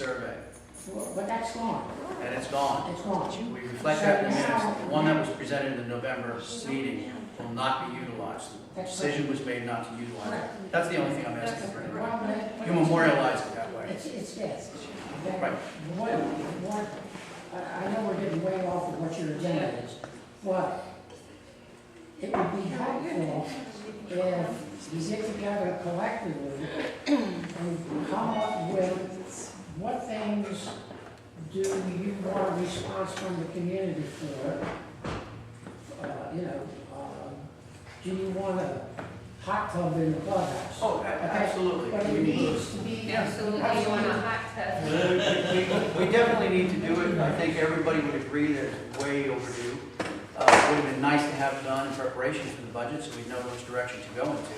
survey. Well, but that's gone. And it's gone. It's gone. We reflect that in the minutes. The one that was presented in the November meeting will not be utilized. The decision was made not to utilize it. That's the only thing I'm asking for. You memorialize it that way. It's this. Right. I know we're getting way off of what your agenda is, but it would be helpful if we get together collectively and come up with what things do you want a response from the community for? Do you want a hot tub in the clubhouse? Oh, absolutely. But it needs to be. Absolutely, you want a hot tub. We definitely need to do it. I think everybody would agree that it's way overdue. It would have been nice to have done in preparation for the budget so we'd know which direction to go into.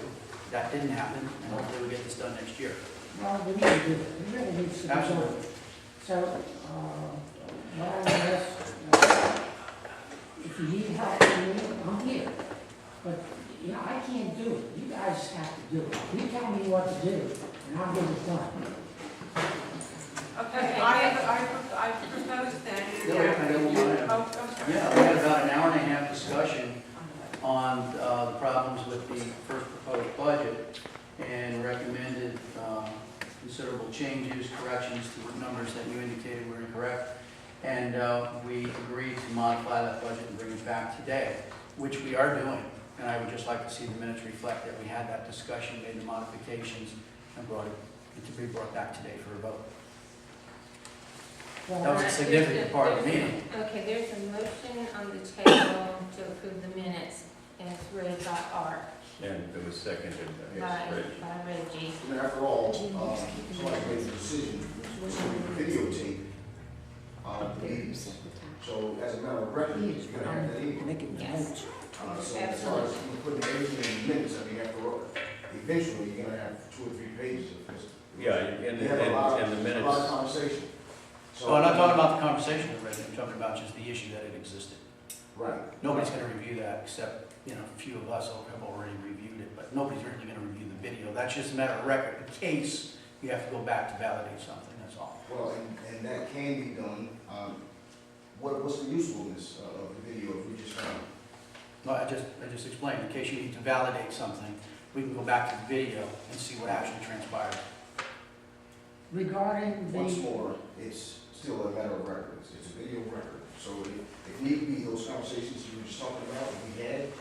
That didn't happen, and hopefully we'll get this done next year. Well, we need to do it. We really need to do it. Absolutely. So, what I would ask, if you need help, I'm here. But, I can't do it. You guys have to do it. You tell me what to do, and I'll get it done. Okay, I propose then. Yeah, we had about an hour and a half discussion on the problems with the first proposed budget and recommended considerable changes, corrections to the numbers that you indicated were incorrect. And we agreed to modify that budget and bring it back today, which we are doing. And I would just like to see the minutes reflect that we had that discussion, made the modifications, and brought it to be brought back today for a vote. That was a significant part of the meeting. Okay, there's a motion on the table to approve the minutes as read by Art, And it was seconded by by Reggie. Reggie. And after all, somebody made the decision to videotape the meetings. So as a matter of record, you're gonna have that in. Yes. So as far as you putting everything in minutes, I mean, after all, eventually you're gonna have 2 or 3 pages of this. Yeah, and You have a lot the of minutes, conversation. So Oh, I'm not talking about the conversation already, I'm talking about just the issue that it existed. Right. Nobody's gonna review that, except, a few of us have already reviewed it, but nobody's really gonna review the video. That's just a matter of record, in case you have to go back to validate something, that's all. Well, and that can be done. What's the usefulness of the video if we just found? No, I just explained, in case you need to validate something, we can go back to the video and see what actually transpired. Regarding Once the, more, it's still a matter of record. It's a video record. So if need be, those conversations you were just talking about, that we had,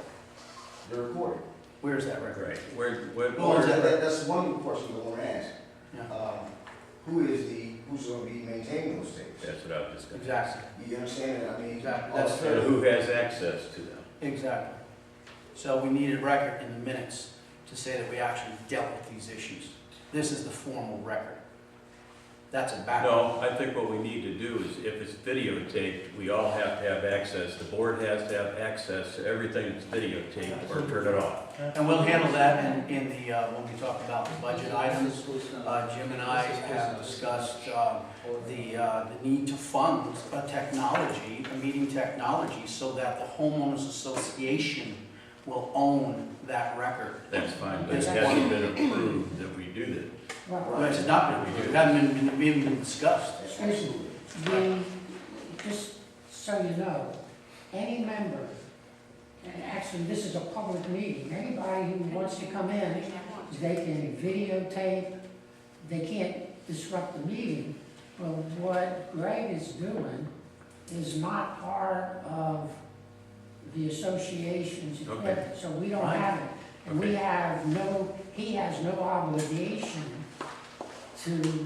they're recorded. Where's that record? right, Oh, is that- That's one question I want to ask. Yeah, Who's going to be maintaining those tapes? that's what I was discussing. exactly, You understand that? I mean, Exactly. That's And who has access to them? exactly. So we need a record in the minutes to say that we actually dealt with these issues. This is the formal record. That's a backup. No, I think what we need to do is, if it's videotaped, we all have to have access. The board has to have access to everything that's videotaped or turn it off. And we'll handle that in the, when we talk about the budget items. Jim and I have discussed the need to fund a meeting technology, so that the homeowners association will own that record. That's fine, but it hasn't been approved that we do that. Well, it's not been reviewed, it hasn't even been discussed. excuse me, just so you know, any member, and actually this is a public meeting, anybody who wants to come in, they can videotape, they can't disrupt the meeting, but what Greg is doing is not part of the association's equipment, Okay. so we don't have it. And we have he has no obligation to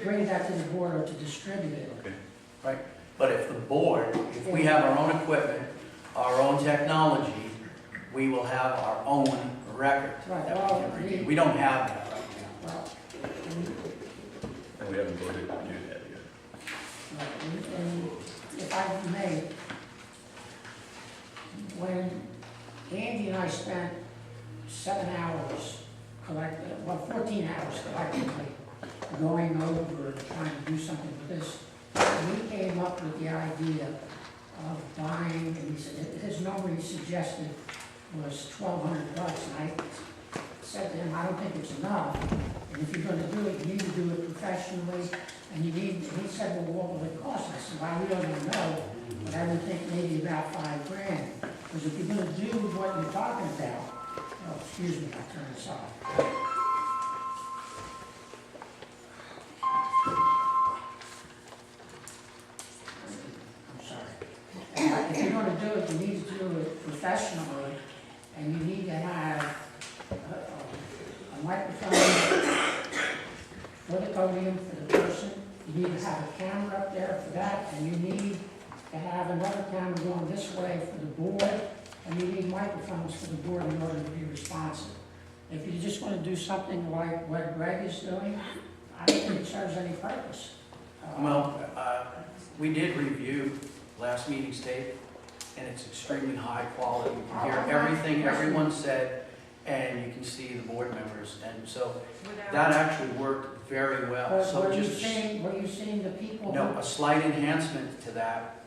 bring that to the board or to distribute it. Okay. But if the board, if we have our own equipment, our own technology, we will have our own record Right, that we well, can review. We don't have that right now. Well, And we haven't voted to do that yet. and if I may, when Andy and I spent 7 hours 14 hours collectively going over and trying to do something with this, we came up with the idea of buying, and he said, his number he suggested was $1,200, and I said to him, I don't think it's enough. And if you're gonna do it, you need to do it professionally, and you need, he said, well, what will it cost? I said, well, we don't even know, but I would think maybe about $5,000. Because if you're gonna do what you're talking about, oh, excuse me, I'll turn this off. I'm sorry. If you're gonna do it, you need to do it professionally, and you need to have a microphone for the podium for the person. You need to have a camera up there for that, and you need to have another camera going this way for the board, and you need microphones for the board in order to be responsive. If you just want to do something like what Greg is doing, I don't think it serves any purpose. Well, we did review last meeting's tape, and it's extremely high quality. You can hear everything everyone said, and you can see the board members, and so that actually worked very well. But So were you just, seeing the people? no, a slight enhancement to that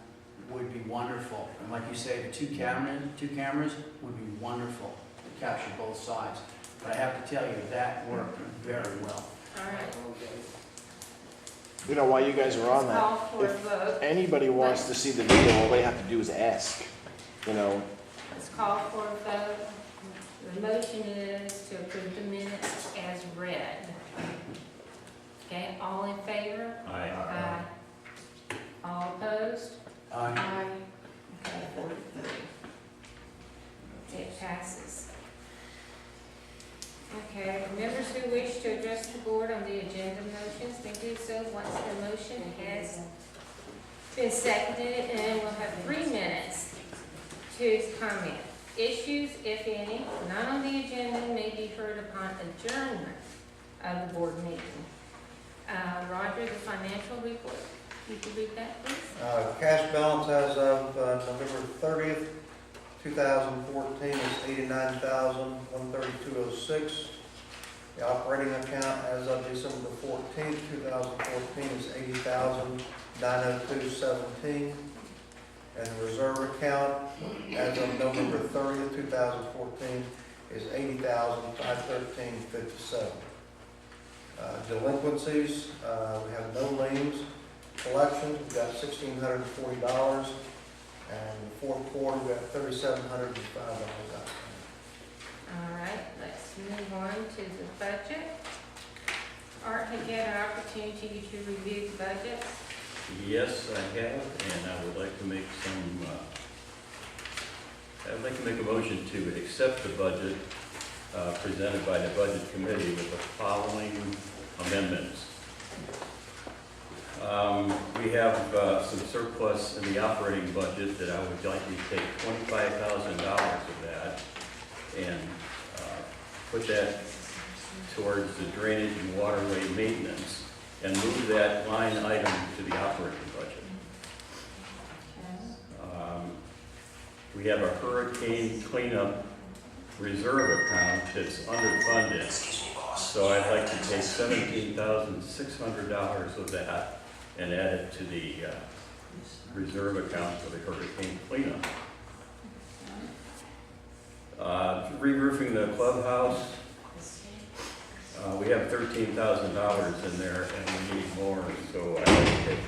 would be wonderful. And like you say, the two cameras would be wonderful to capture both sides. But I have to tell you, that worked very well. All right. You know, while you guys are on Let's call that, for a if vote. anybody wants to see the video, all they have to do is ask, you know. Let's call for a vote. The motion is to approve the minutes as read. Okay, all in favor? Aye. Aye. All opposed? Aye. Okay, 43. It passes. Okay, members who wish to address the board on the agenda motions may do so once the motion has been seconded, and we'll have 3 minutes to comment. Issues, if any, not on the agenda may be heard upon adjournment of the board meeting. Roger, the financial report, you could read that, please? Cash balance as of November 30th, 2014 is $89,132.06. The operating account as of December 14th, 2014 is $80,902.17. And the reserve account as of November 30th, 2014 is $80,513.57. Delinquencies, we have no liens. Collections, we've got $1,640. And the fourth quarter, we got $3,705. All right, let's move on to the budget. Art, have you had an opportunity to review the budget? Yes, I have, and I would like to make a motion to accept the budget presented by the Budget Committee with the following amendments. We have some surplus in the operating budget that I would like to take $25,000 of that and put that towards the drainage and waterway maintenance and move that line item to the operating budget. We have a hurricane cleanup reserve account that's underfunded. So I'd like to take $17,600 of that and add it to the reserve account for the hurricane cleanup. Re-roofing the clubhouse, we have $13,000 in there and we need more, so I'd like to take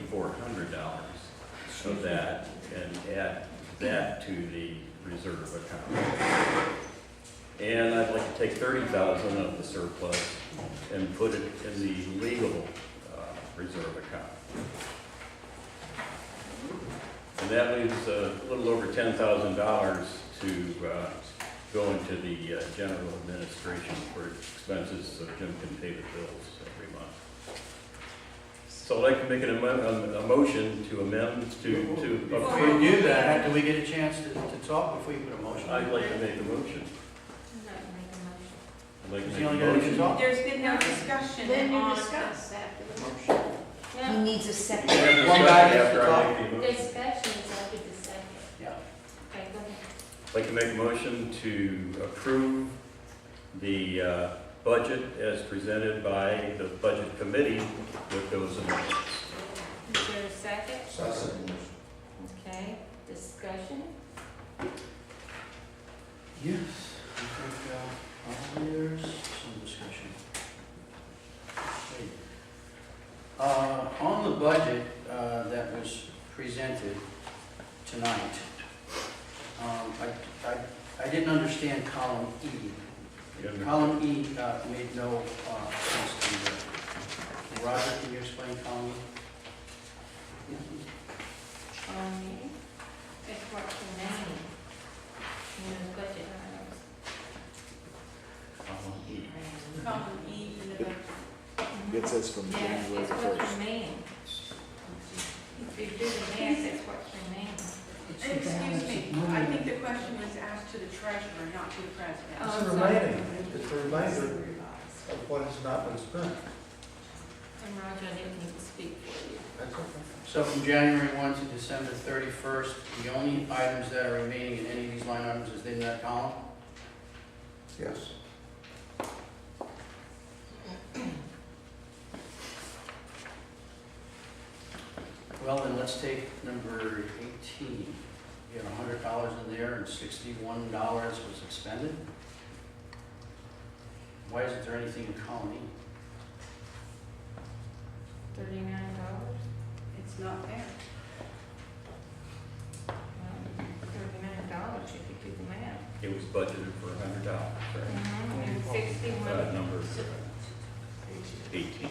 $8,400 of that and add that to the reserve account. And I'd like to take $30,000 of the surplus and put it in the legal reserve account. And that leaves a little over $10,000 to go into the general administration for expenses so Jim can pay the bills every month. So I'd like to make a motion to amend to Before we do that, do we get a chance to talk before you put a motion? I'd like to make a motion. I'd like to Is make he a only gonna motion. talk? There's been no discussion Then you on discuss after the motion. He Yeah, needs a second. We have One discussion guy has to after I talk. make the motion. discussion is after the second. Yeah. Okay, go ahead. I'd like to make a motion to approve the budget as presented by the Budget Committee with those amendments. Is there a second? Second. Okay, discussion? Yes, I think there's some discussion. On the budget that was presented tonight, I didn't understand column E. Column E made no sense to me. Roger, can you explain column E? It's what's remaining in the budget items. Column E. Column E in the budget. It says from Yeah, January it's what's 1st. remaining. If you do the math, it's what's remaining. It's the balance Excuse of me, money. I think the question was asked to the treasurer, not to the president. Oh, It's I'm the sorry. remaining, it's the remainder of what has not been spent. And Roger, I didn't need to speak for you. That's okay. So from January 1 to December 31st, the only items that are remaining in any of these line items is in that column? Yes. Well, then let's take number 18. You have $100 in there and $61 was expended. Why isn't there anything in column E? $39. It's not there. $39 if you do the math. It was budgeted for $100, right? And 61. Number 18.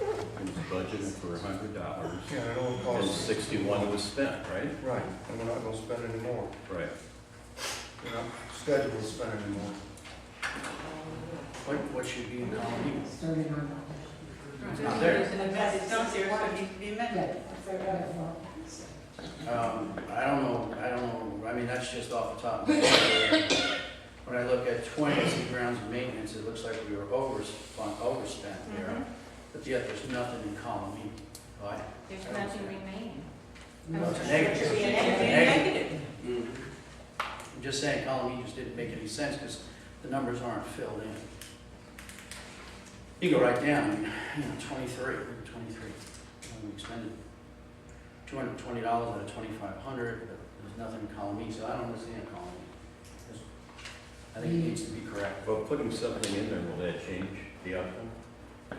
It was budgeted for $100, Yeah, it only and costs, 61 was spent, right? right, and we're not gonna spend any more. Right. We're not scheduled to spend any more. What should be in column E? $39. It's not there. It's not there, so it needs to be amended. I don't know, I mean, that's just off the top of my head. When I look at 20, grounds and maintenance, it looks like we were overspent there, but yet there's nothing in column E. Why? There's nothing remaining. No. It's a negative. Should be a It's a negative. I'm just saying, column E just didn't make any sense because the numbers aren't filled in. You go right down, I mean, 23, we expended $220 out of $2,500, but there's nothing in column E, so I don't understand column E. I think it needs to be correct. Well, putting something in there, will that change the outcome?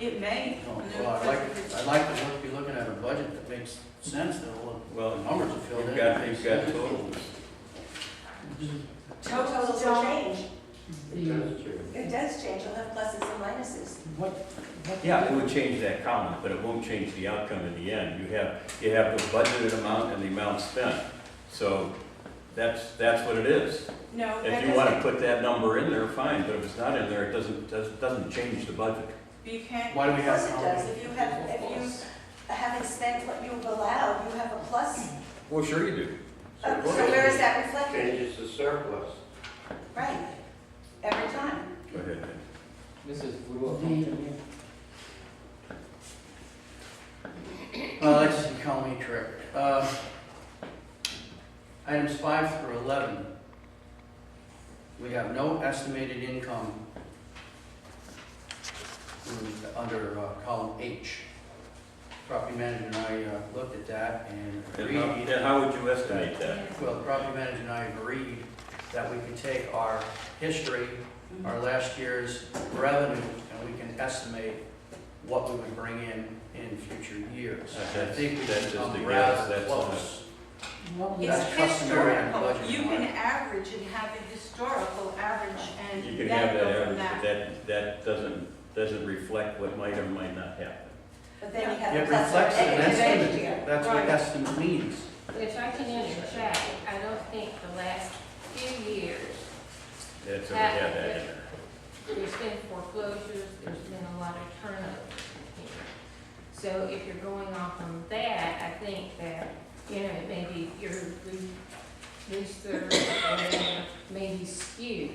It may. Oh, well, I'd like to be looking at a budget that makes sense, that all Well, the numbers are filled in. you've got totals. Totals will change. The, It does change, you'll have pluses and minuses. what? Yeah, it would change that column, but it won't change the outcome in the end. You have the budgeted amount and the amount spent. So that's what it is. No, that If you want to doesn't, put that number in there, fine, but if it's not in there, it doesn't change the budget. you can't, Why do we Of have course it column does, E? if you haven't spent what you've allowed, you have a plus. Well, sure you do. So where is that reflected? Changes the surplus. Right, every time. Go ahead. Mrs. Wu. Let's see, column E correct. Items 5 through 11, we have no estimated income under column H. Property manager and I looked at that and agreed. And how would you estimate that? Well, the property manager and I agreed that we could take our history, our last year's revenue, and we can estimate what we would bring in future years. I think we That's can just a come guess, rather that's close. What was, That's it's customary in historical. budget, You can right? average and have a historical average You and can then have that go from average, that. but that doesn't reflect what might or might not happen. But then you have It a plus or reflects an negative next estimate. year. That's what Right. estimate means. If I can interject, I don't think the last few years, That's already had that in there. there's been foreclosures, there's been a lot of turnover here. So if you're going off on that, I think that, maybe your research may be skewed.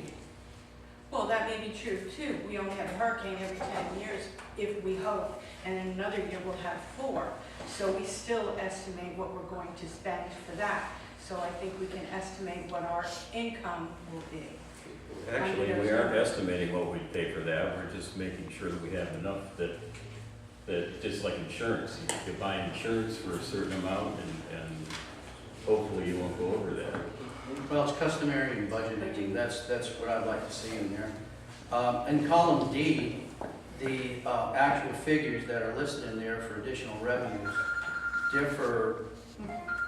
Well, that may be true too. We only have a hurricane every 10 years, if we hope, and in another year we'll have 4. So we still estimate what we're going to spend for that. So I think we can estimate what our income will be. Actually, we aren't estimating what we'd pay for that, we're just making sure that we have enough that just like insurance, you can buy insurance for a certain amount and hopefully you won't go over that. Well, it's customary in budgeting, that's what I'd like to see in there. In column D, the actual figures that are listed in there for additional revenues differ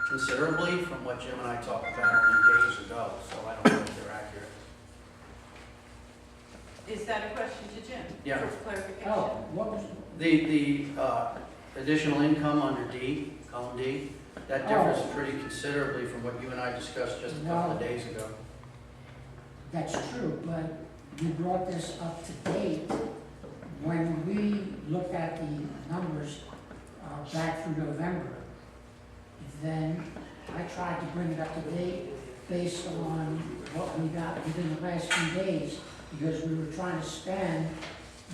considerably from what Jim and I talked about only days ago, so I don't know if they're accurate. Is that a question to Jim? Yeah. For clarification? Oh, what was, The additional income under D, column D, that differs pretty considerably from what you and I discussed just a couple of days ago. that's true, but you brought this up to date. When we looked at the numbers back through November, then I tried to bring it up to date based on what we got within the last few days, because we were trying to spend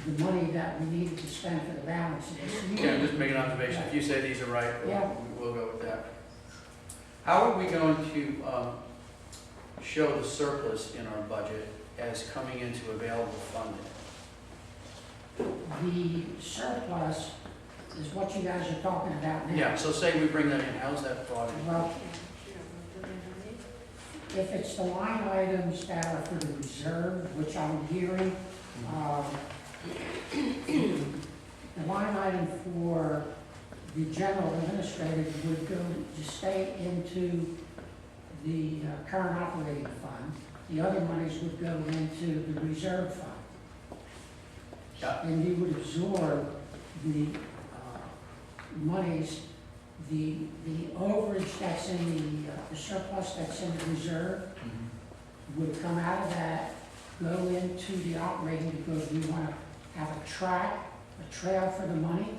the money that we needed to spend for the balance of this Yeah, year. just make an observation. If you say these are right, Yeah. we'll go with that. How are we going to show the surplus in our budget as coming into available funding? The surplus is what you guys are talking about now. Yeah, so say we bring that in, how's that thought? Well, if it's the line items that are for the reserve, which I'm hearing, the line item for the general administrative would go to stay into the current operating fund. The other monies would go into the reserve fund. Yeah. And you would absorb the monies, the overage that's in the surplus that's in the reserve would come out of that, go into the operating, because we want to have a trail for the money.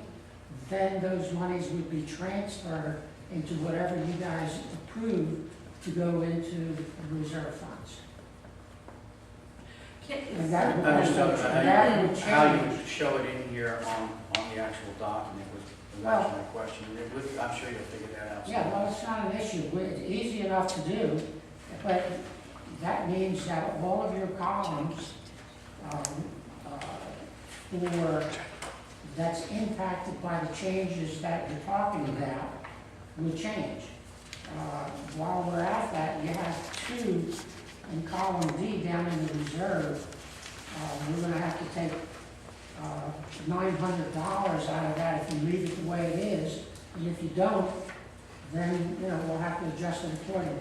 Then those monies would be transferred into whatever you guys approve to go into the reserve funds. And that would I was talking that would about how you change. would show it in here on the actual document was actually my question. It would, I'm sure you'll figure that out. Yeah, well, it's not an issue. It's easy enough to do, but that means that all of your columns for that's impacted by the changes that you're talking about will change. While we're at that, you have two in column D down in the reserve. We're gonna have to take $900 out of that if you leave it the way it is. And if you don't, then, we'll have to adjust it accordingly.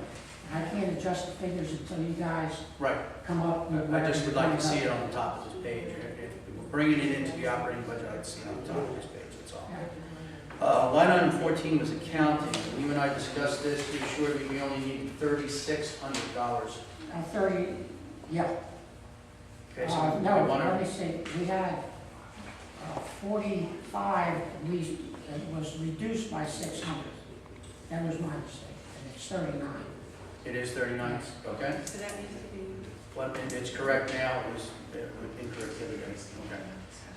I can't adjust the figures until you guys Right. come up with. I just would like to see it on the top of this page. If we're bringing it into the operating budget, I'd see it on the top of this page, that's all. Line item 14 was accounting. You and I discussed this. You assured me we only need $3,600. 30, yeah. Okay, so No, we want let to, me see, we had 45, it was reduced by 600. That was my mistake, and it's 39. it is 39, okay? So that needs to be, Well, it's correct now, it was incorrect the other day. Okay.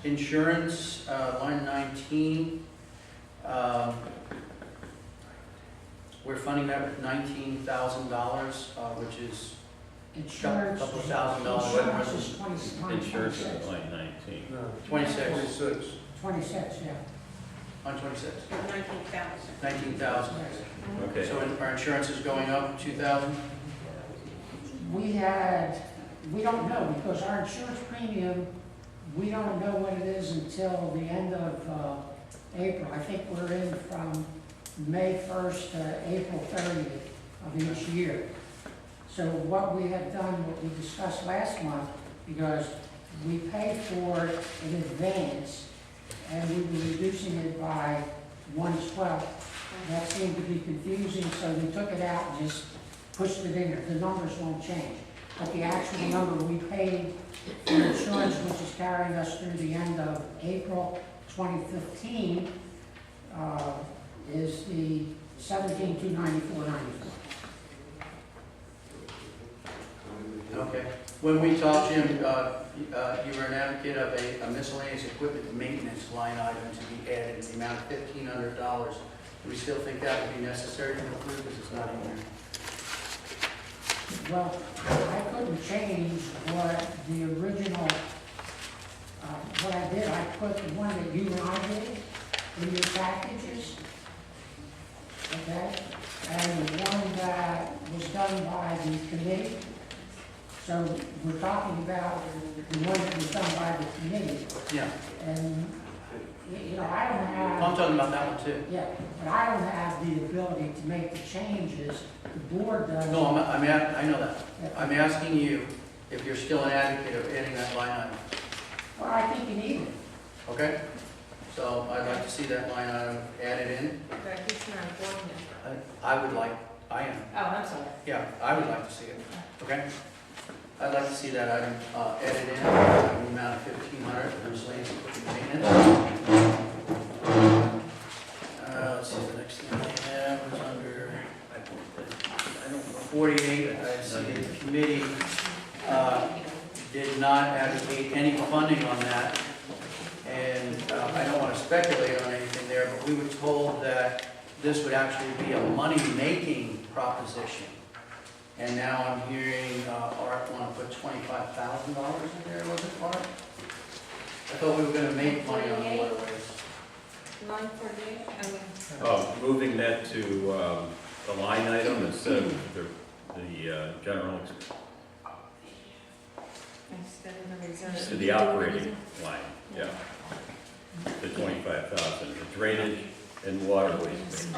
Insurance, line 19. We're funding that with $19,000, which is Insurance. Couple $1,000. Insurance is 20, Insurance is 26. like 19. No. 26. 26. 26, yeah. On 26. 19,000. 19,000. Okay. So our insurance is going up 2,000? We don't know, because our insurance premium, we don't know what it is until the end of April. I think we're in from May 1st to April 30th of each year. So what we had done, what we discussed last month, because we paid for it in advance, and we were reducing it by 1/12. That seemed to be confusing, so we took it out and just pushed it in there. The numbers won't change. But the actual number we paid for insurance, which is carrying us through the end of April 2015, is the $17,294.94. Okay. When we talked, Jim, you were an advocate of a miscellaneous equipment maintenance line item to be added in the amount of $1,500. Do we still think that would be necessary to include, because it's not in there? Well, I couldn't change what the original, what I did, I put the one that you and I did in your packages, okay? And the one that was done by the committee. So we're talking about the one that was done by the committee. Yeah. And, you know, I don't have. I'm talking about that one too. Yeah, but I don't have the ability to make the changes, the board does. No, I know that. I'm asking you if you're still an advocate of adding that line item, Well, I think you need it. okay? So I'd like to see that line item added in. But he's not a board member. I am, Oh, I'm sorry. yeah, I would like to see it, okay? I'd like to see that item added in, in the amount of $1,500 for miscellaneous equipment maintenance. Let's see, the next thing I have was under, I don't know, 48, I see the committee did not advocate any funding on that. And I don't want to speculate on anything there, but we were told that this would actually be a money-making proposition. And now I'm hearing Art want to put $25,000 in there, was it, Art? I thought we were going to make money on the waterways. Line 48, Moving that to the line item instead of the general, instead of the reserve. to the operating line, yeah. The 25,000, the drainage and waterways maintenance.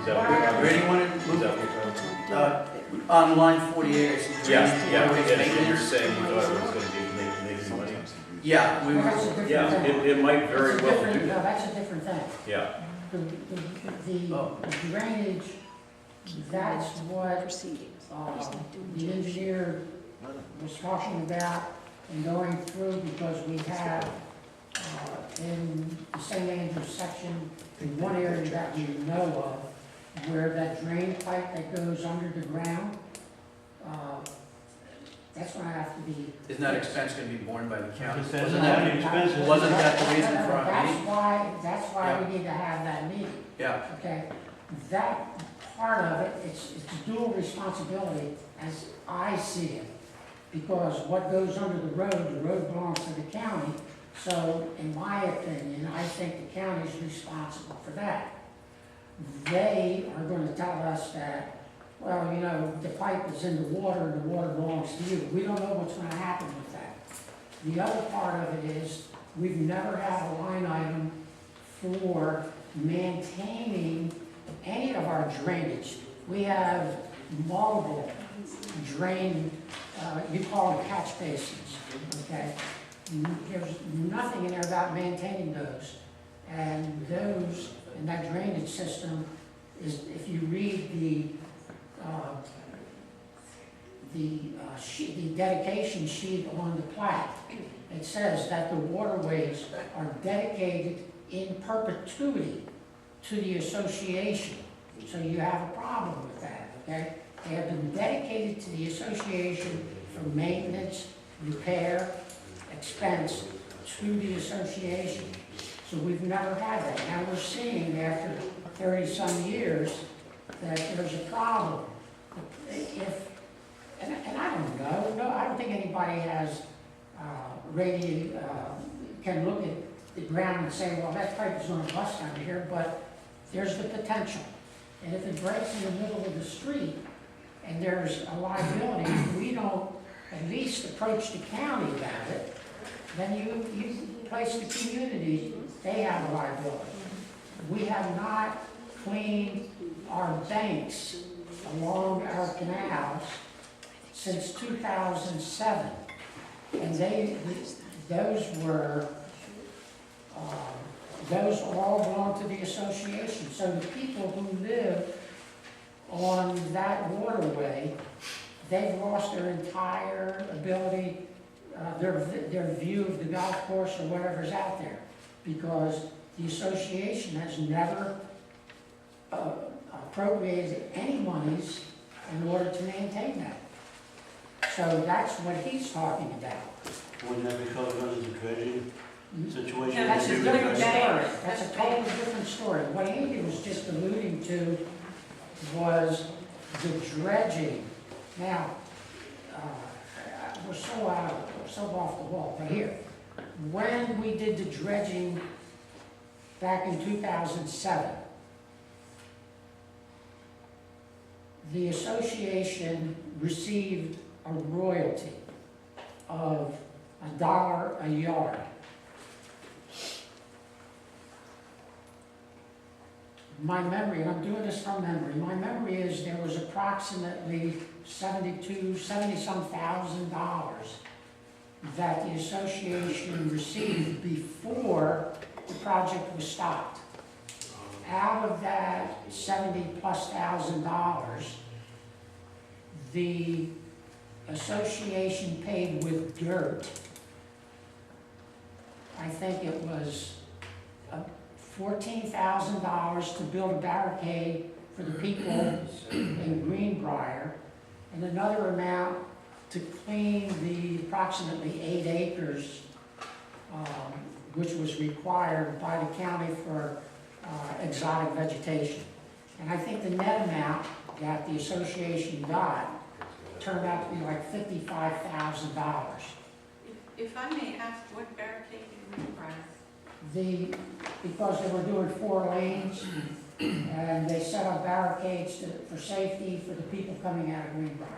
Is that what you're? Where do you want Is to move? that what you're? On line 48, I see drainage, Yeah, waterways, and you're maintenance. saying you thought it was gonna be making money? Yeah, we Well, that's a were, different Yeah, thing. it might very That's a well different- do No, that. that's a different thing. Yeah, The drainage, that's what the engineer was talking about and going through, because we have in the St. Andrews section, in one area that we know of, where that drain pipe that goes under the ground, that's gonna have to be. isn't that expense going to be borne by the county? It says Wasn't how that, many expenses. wasn't that the reason for our meeting? That's why we need to have that meeting. Yeah, Okay, that part of it, it's dual responsibility as I see it. Because what goes under the road belongs to the county. So in my opinion, I think the county's responsible for that. They are gonna tell us that, well, you know, the pipe is in the water and the water belongs to you. We don't know what's gonna happen with that. The other part of it is, we've never had a line item for maintaining any of our drainage. We have multiple drain, you call them catch basins, okay? There's nothing in there about maintaining those. And those, and that drainage system is, if you read the dedication sheet on the plat, it says that the waterways are dedicated in perpetuity to the association. So you have a problem with that, okay? They have been dedicated to the association for maintenance, repair, expense to the association. So we've never had that. Now we're seeing after 30-some years that there's a problem. And I don't know, no, I don't think anybody has can look at the ground and say, well, that pipe is going to bust under here, but there's the potential. And if it breaks in the middle of the street and there's a liability, we don't at least approach the county about it, then you place the community, they have a liability. We have not cleaned our banks along our canals since 2007. And those all belong to the association. So the people who live on that waterway, they've lost their entire ability, their view of the golf course or whatever's out there, because the association has never appropriated any monies in order to maintain that. So that's what he's talking about. Wouldn't that be covered under the dredging situation? Yeah, That's a That's different bank. story. That's a totally different story. What Andy was just alluding to was the dredging. Now, we're so off the wall, but here, when we did the dredging back in 2007, the association received a royalty of $1 a yard my memory, and I'm doing this from memory, my memory is there was approximately $70-some thousand that the association received before the project was stopped. Out of that $70+ thousand, the association paid with dirt. I think it was $14,000 to build a barricade for the people in Greenbrier, and another amount to clean the approximately 8 acres, which was required by the county for exotic vegetation. And I think the net amount that the association got turned out to be like $55,000. If I may ask, what barricade in Greenbrier? Because they were doing 4 lanes, and they set up barricades for safety for the people coming out of Greenbrier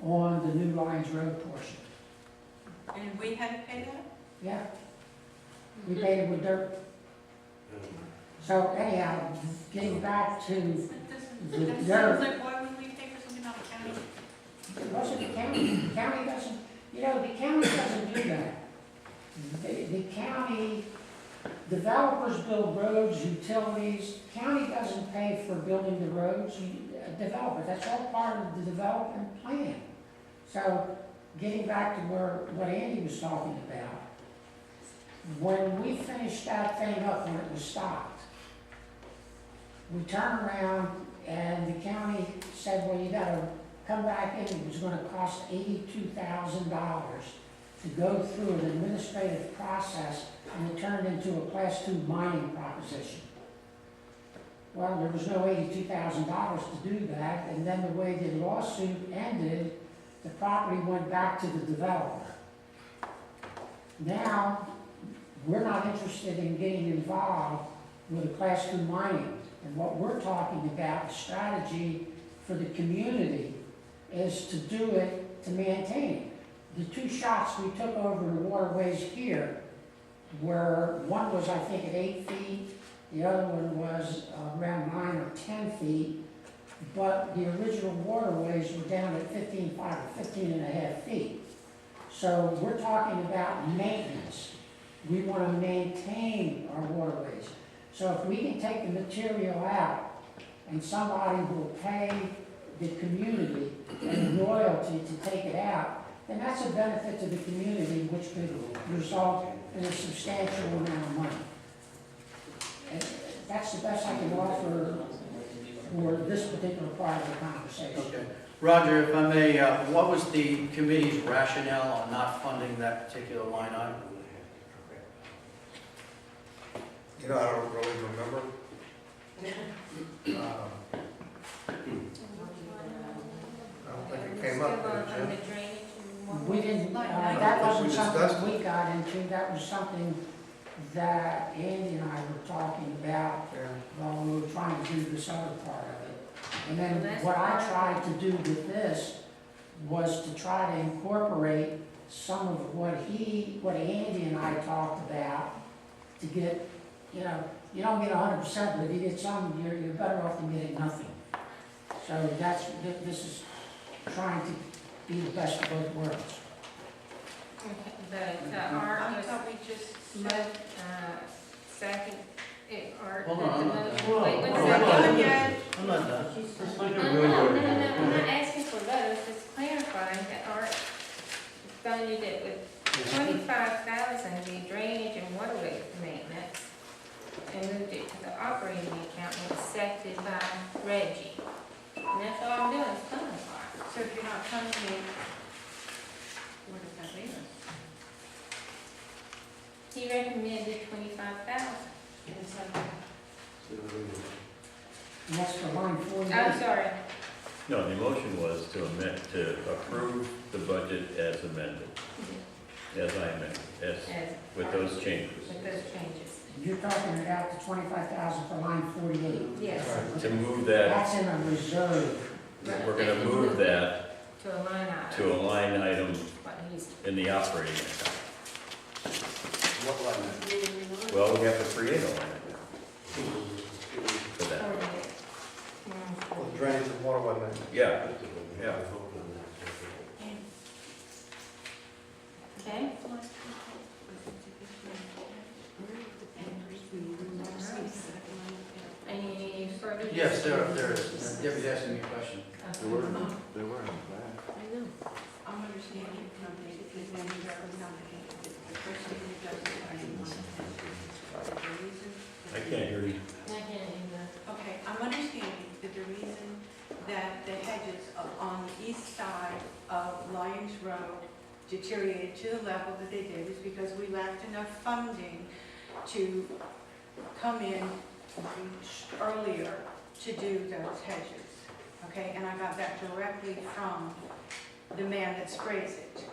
on the New Lines Road portion. And we had to pay that? Yeah. We paid it with dirt. So anyhow, getting back to the That sounds dirt, like, why would we pay for something on the county? it wasn't the county. The county doesn't, the county doesn't do that. The county, developers build roads, utilities. County doesn't pay for building the roads. Developer, that's all part of the development plan. So getting back to what Andy was talking about, when we finished that thing up, when it was stopped, we turned around and the county said, well, you gotta come back in. It was gonna cost $82,000 to go through an administrative process, and it turned into a Class 2 mining proposition. Well, there was no $82,000 to do that, and then the way the lawsuit ended, the property went back to the developer. Now, we're not interested in getting involved with a Class 2 mining, and what we're talking about, the strategy for the community, is to do it to maintain it. The 2 shots we took over the waterways here were, one was I think at 8 feet, the other one was around 9 or 10 feet, but the original waterways were down at 15.5 or 15.5 feet. So we're talking about maintenance. We want to maintain our waterways. So if we can take the material out and somebody will pay the community and royalty to take it out, then that's a benefit to the community, which could result in a substantial amount of money. And that's the best I can offer for this particular part of the conversation. Okay. Roger, if I may, what was the committee's rationale on not funding that particular line item? You know, I don't really remember. I don't think it came up, did it, Jim? We didn't, that wasn't something we got into, that was something that Andy and I were talking about Yeah. while we were trying to do this other part of it. And then what I tried to do with this was to try to incorporate some of what Andy and I talked about to get, you don't get 100%, but if you get some, you're better off than getting nothing. So this is trying to be the best of both worlds. Okay, the art I was thought we just moved, said. second, art. Hold on, the hold on. motion. Hold on, Wait, wait a hold second. on. Done yet? I'm not done. Let's make No, a no, good no, one. I'm not asking for those, just clarifying that art funded it with 25,000, the drainage and waterway maintenance, and moved it to the operating account and was seconded by Reggie. And that's all I'm doing is funding art. So if you're not funding it, what does that mean? He recommended 25,000. And that's for line 48. I'm sorry, No, the motion was to approve the budget as amended, as I amended, as with those changes. with those changes. You're talking about the 25,000 for line 48. Yes. To move that, That's in a reserve. we're gonna move that To a line item. to a line item What he's, in the operating account. What line? Well, we have to create a line item for that. drainage and waterway maintenance. Yeah, yeah. Okay? Any further? Yes, there is. Debbie's asking me a question. There were in the back. I'm understanding from the manager of the company, the person who does it, I didn't want to. The reason. I can't hear you. I can't either. Okay, I'm understanding that the reason that the hedges on the east side of Lyons Road deteriorated to the level that they did is because we lacked enough funding to come in earlier to do those hedges. Okay, and I got that directly from the man that sprays it.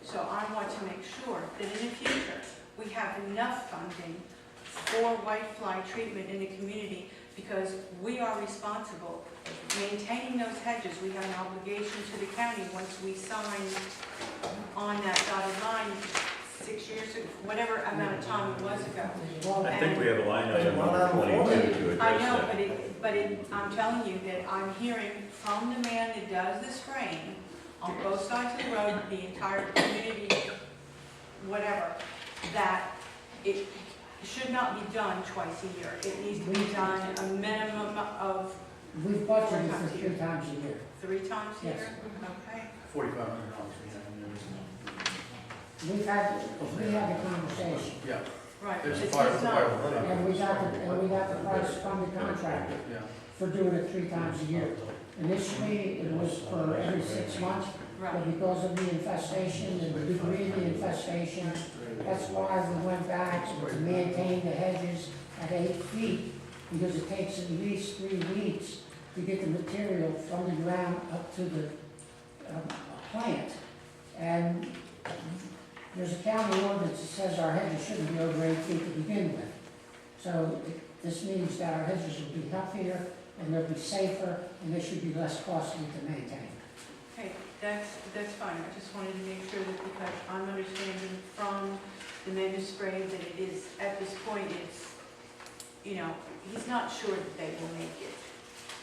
So I want to make sure that in the future, we have enough funding for whitefly treatment in the community, because we are responsible maintaining those hedges. We have an obligation to the county once we sign on that dotted line 6 years, whatever amount of time it was ago. I think we have a line item number 22 to address I know, that. I'm telling you that I'm hearing from the man that does the spraying on both sides of the road, the entire community, whatever, that it should not be done twice a year. It needs to be done a minimum of We've budgeted for 3 times a year. 3 times a Yes. year? Okay. $4,500 we have in there. We had a conversation, Yeah, Right. there's a It's fire, not- and we got the price from the contractor yeah. for doing it 3 times a year. Initially, it was for every 6 months, Right. but because of the infestation and the degree of the infestation, that's why we went back to maintain the hedges at 8 feet, because it takes at least 3 weeks to get the material from the ground up to the plant. And there's a county ordinance that says our hedges shouldn't be over 8 feet to begin with. So this means that our hedges will be healthier, and they'll be safer, and they should be less costly to maintain. Okay, that's fine. I just wanted to make sure that, because I'm understanding from the magistrate that it is, at this point, it's, you know, he's not sure that they will make it,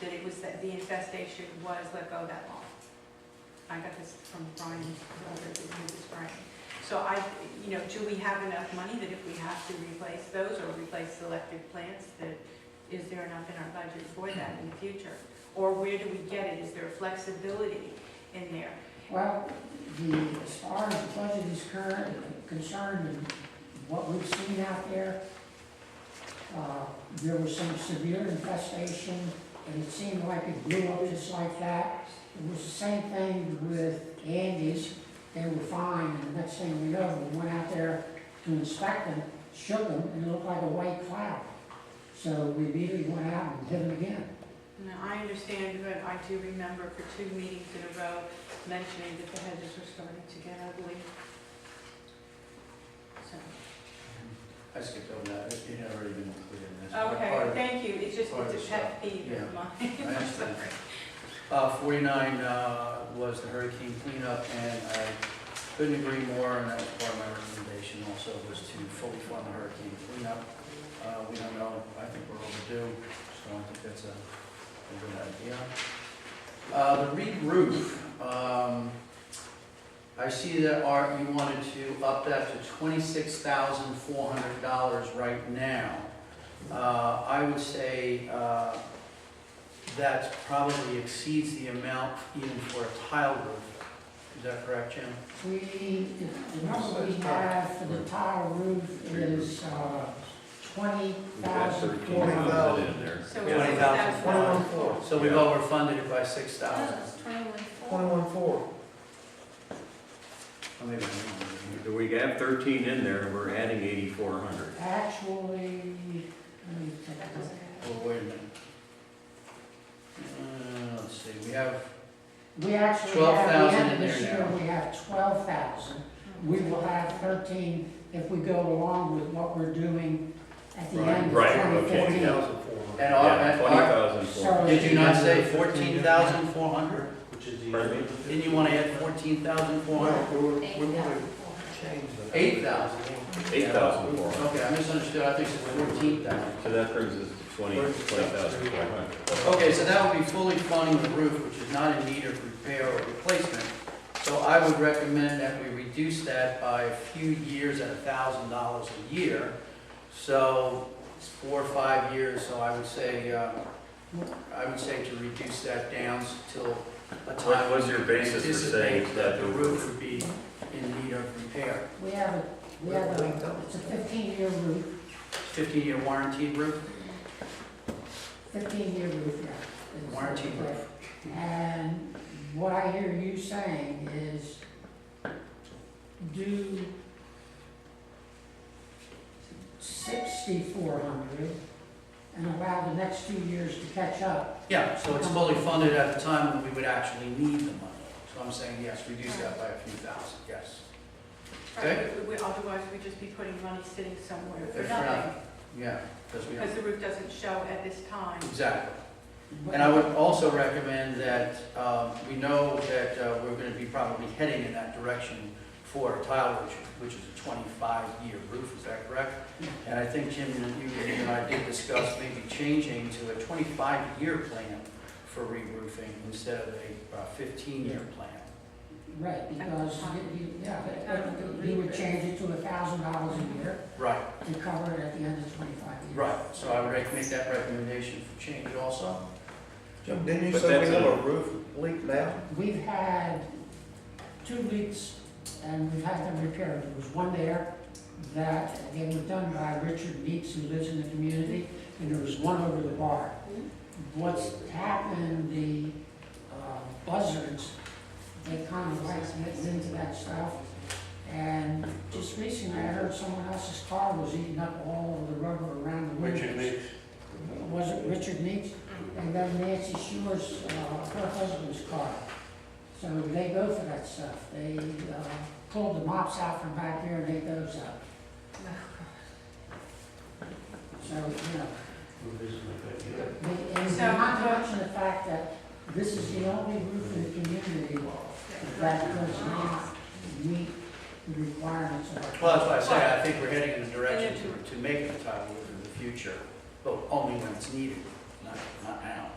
that it was, that the infestation was let go that long. I got this from Brian's brother, that he was spraying. So you know, do we have enough money that if we have to replace those or replace selected plants, that is there enough in our budget for that in the future? Or where do we get it? Is there flexibility in there? Well, as far as the budget is concerned, and what we've seen out there, there was some severe infestation, and it seemed like it blew up just like that. It was the same thing with Andy's. They were fine, and the next thing we know, we went out there to inspect them, shook them, and it looked like a white cloud. So we immediately went out and hit them again. Now, I understand, but I do remember for 2 meetings in a row mentioning that the hedges were starting to get ugly. So, I skipped over that, it had already been included in this. Part okay, of- thank you. It's just, part of it's a the pet stuff. peeve Yeah. of mine. I understand. 49 was the hurricane cleanup, and I couldn't agree more, and that was part of my recommendation also, was to fully fund the hurricane cleanup. We don't know, I think we're overdue, so I think that's a good idea. The re-roof, I see that Art, you wanted to up that to $26,400 right now. I would say that probably exceeds the amount even for a tile roof. Is that correct, Jim? The number we have for the tile roof is We've got 13 $20,400. in there. So Yeah. it's 21.4. So we've overfunded it by 6,000. Oh, it's 21.4. 21.4. Oh, maybe I'm wrong. We have 13 in there, and we're adding 8,400. Actually, let me take a look. Oh, wait a minute. Let's see, we have, We actually 12,000 have, the end of in this there year, now. we have 12,000. We will have 13 if we go along with what we're doing at the end of Right, okay. 2014. 20,400. and Yeah, our, 20,400. did you not say 14,400? Which is the. Pardon me? Didn't you want to add 14,400? We want to change that. 8,000. 8,400. Okay, I misunderstood, I think it's 14,000. So that brings us to 20,400. Okay, so that would be fully funding the roof, which is not in need of repair or replacement. So I would recommend that we reduce that by a few years at $1,000 a year. So it's 4 or 5 years, so I would say to reduce that down till a time. What was your basis for saying anticipate that the roof would be in need of repair? It's a 15-year roof, 15-year warranty roof? 15-year roof, yeah. Warranty roof. And what I hear you saying is do 6,400 and allow the next 2 years to catch up. Yeah, so it's fully funded at the time when we would actually need the money. So I'm saying, yes, reduce that by a few thousand, yes. Okay. Right, otherwise we'd just be putting money sitting somewhere for If nothing, Yeah, because we because have, the roof doesn't show at this time. exactly. And I would also recommend that, we know that we're going to be probably heading in that direction for a tile roof, which is a 25-year roof, is that correct? And I think, Jim, you and I did discuss maybe changing to a 25-year plan for re-roofing instead of a 15-year plan. Right, because, you would change it to $1,000 a year Right, to cover it at the end of 25 years. right. So I would make that recommendation for change also. Jim, didn't you But say we that's have a- a roof leak now? We've had 2 leaks and we've had them repaired. There was one there that they were done by Richard Meeks, who lives in the community, and there was one over the bar. What's happened, the buzzards, they kind of like getting into that stuff. And just recently, I heard someone else's car was eating up all of the rubber around the windows. Richard Meeks. Was it Richard Meeks? And then Nancy Schuer's, her husband's car. So they go for that stuff. They pull the mops out from back here and they goes up. So, and So, not to mention the fact that this is the only roof in the community that does not meet the requirements of our. Well, that's why I say, I think we're heading in the direction to make it a tile roof in the future, but only when it's needed, not now.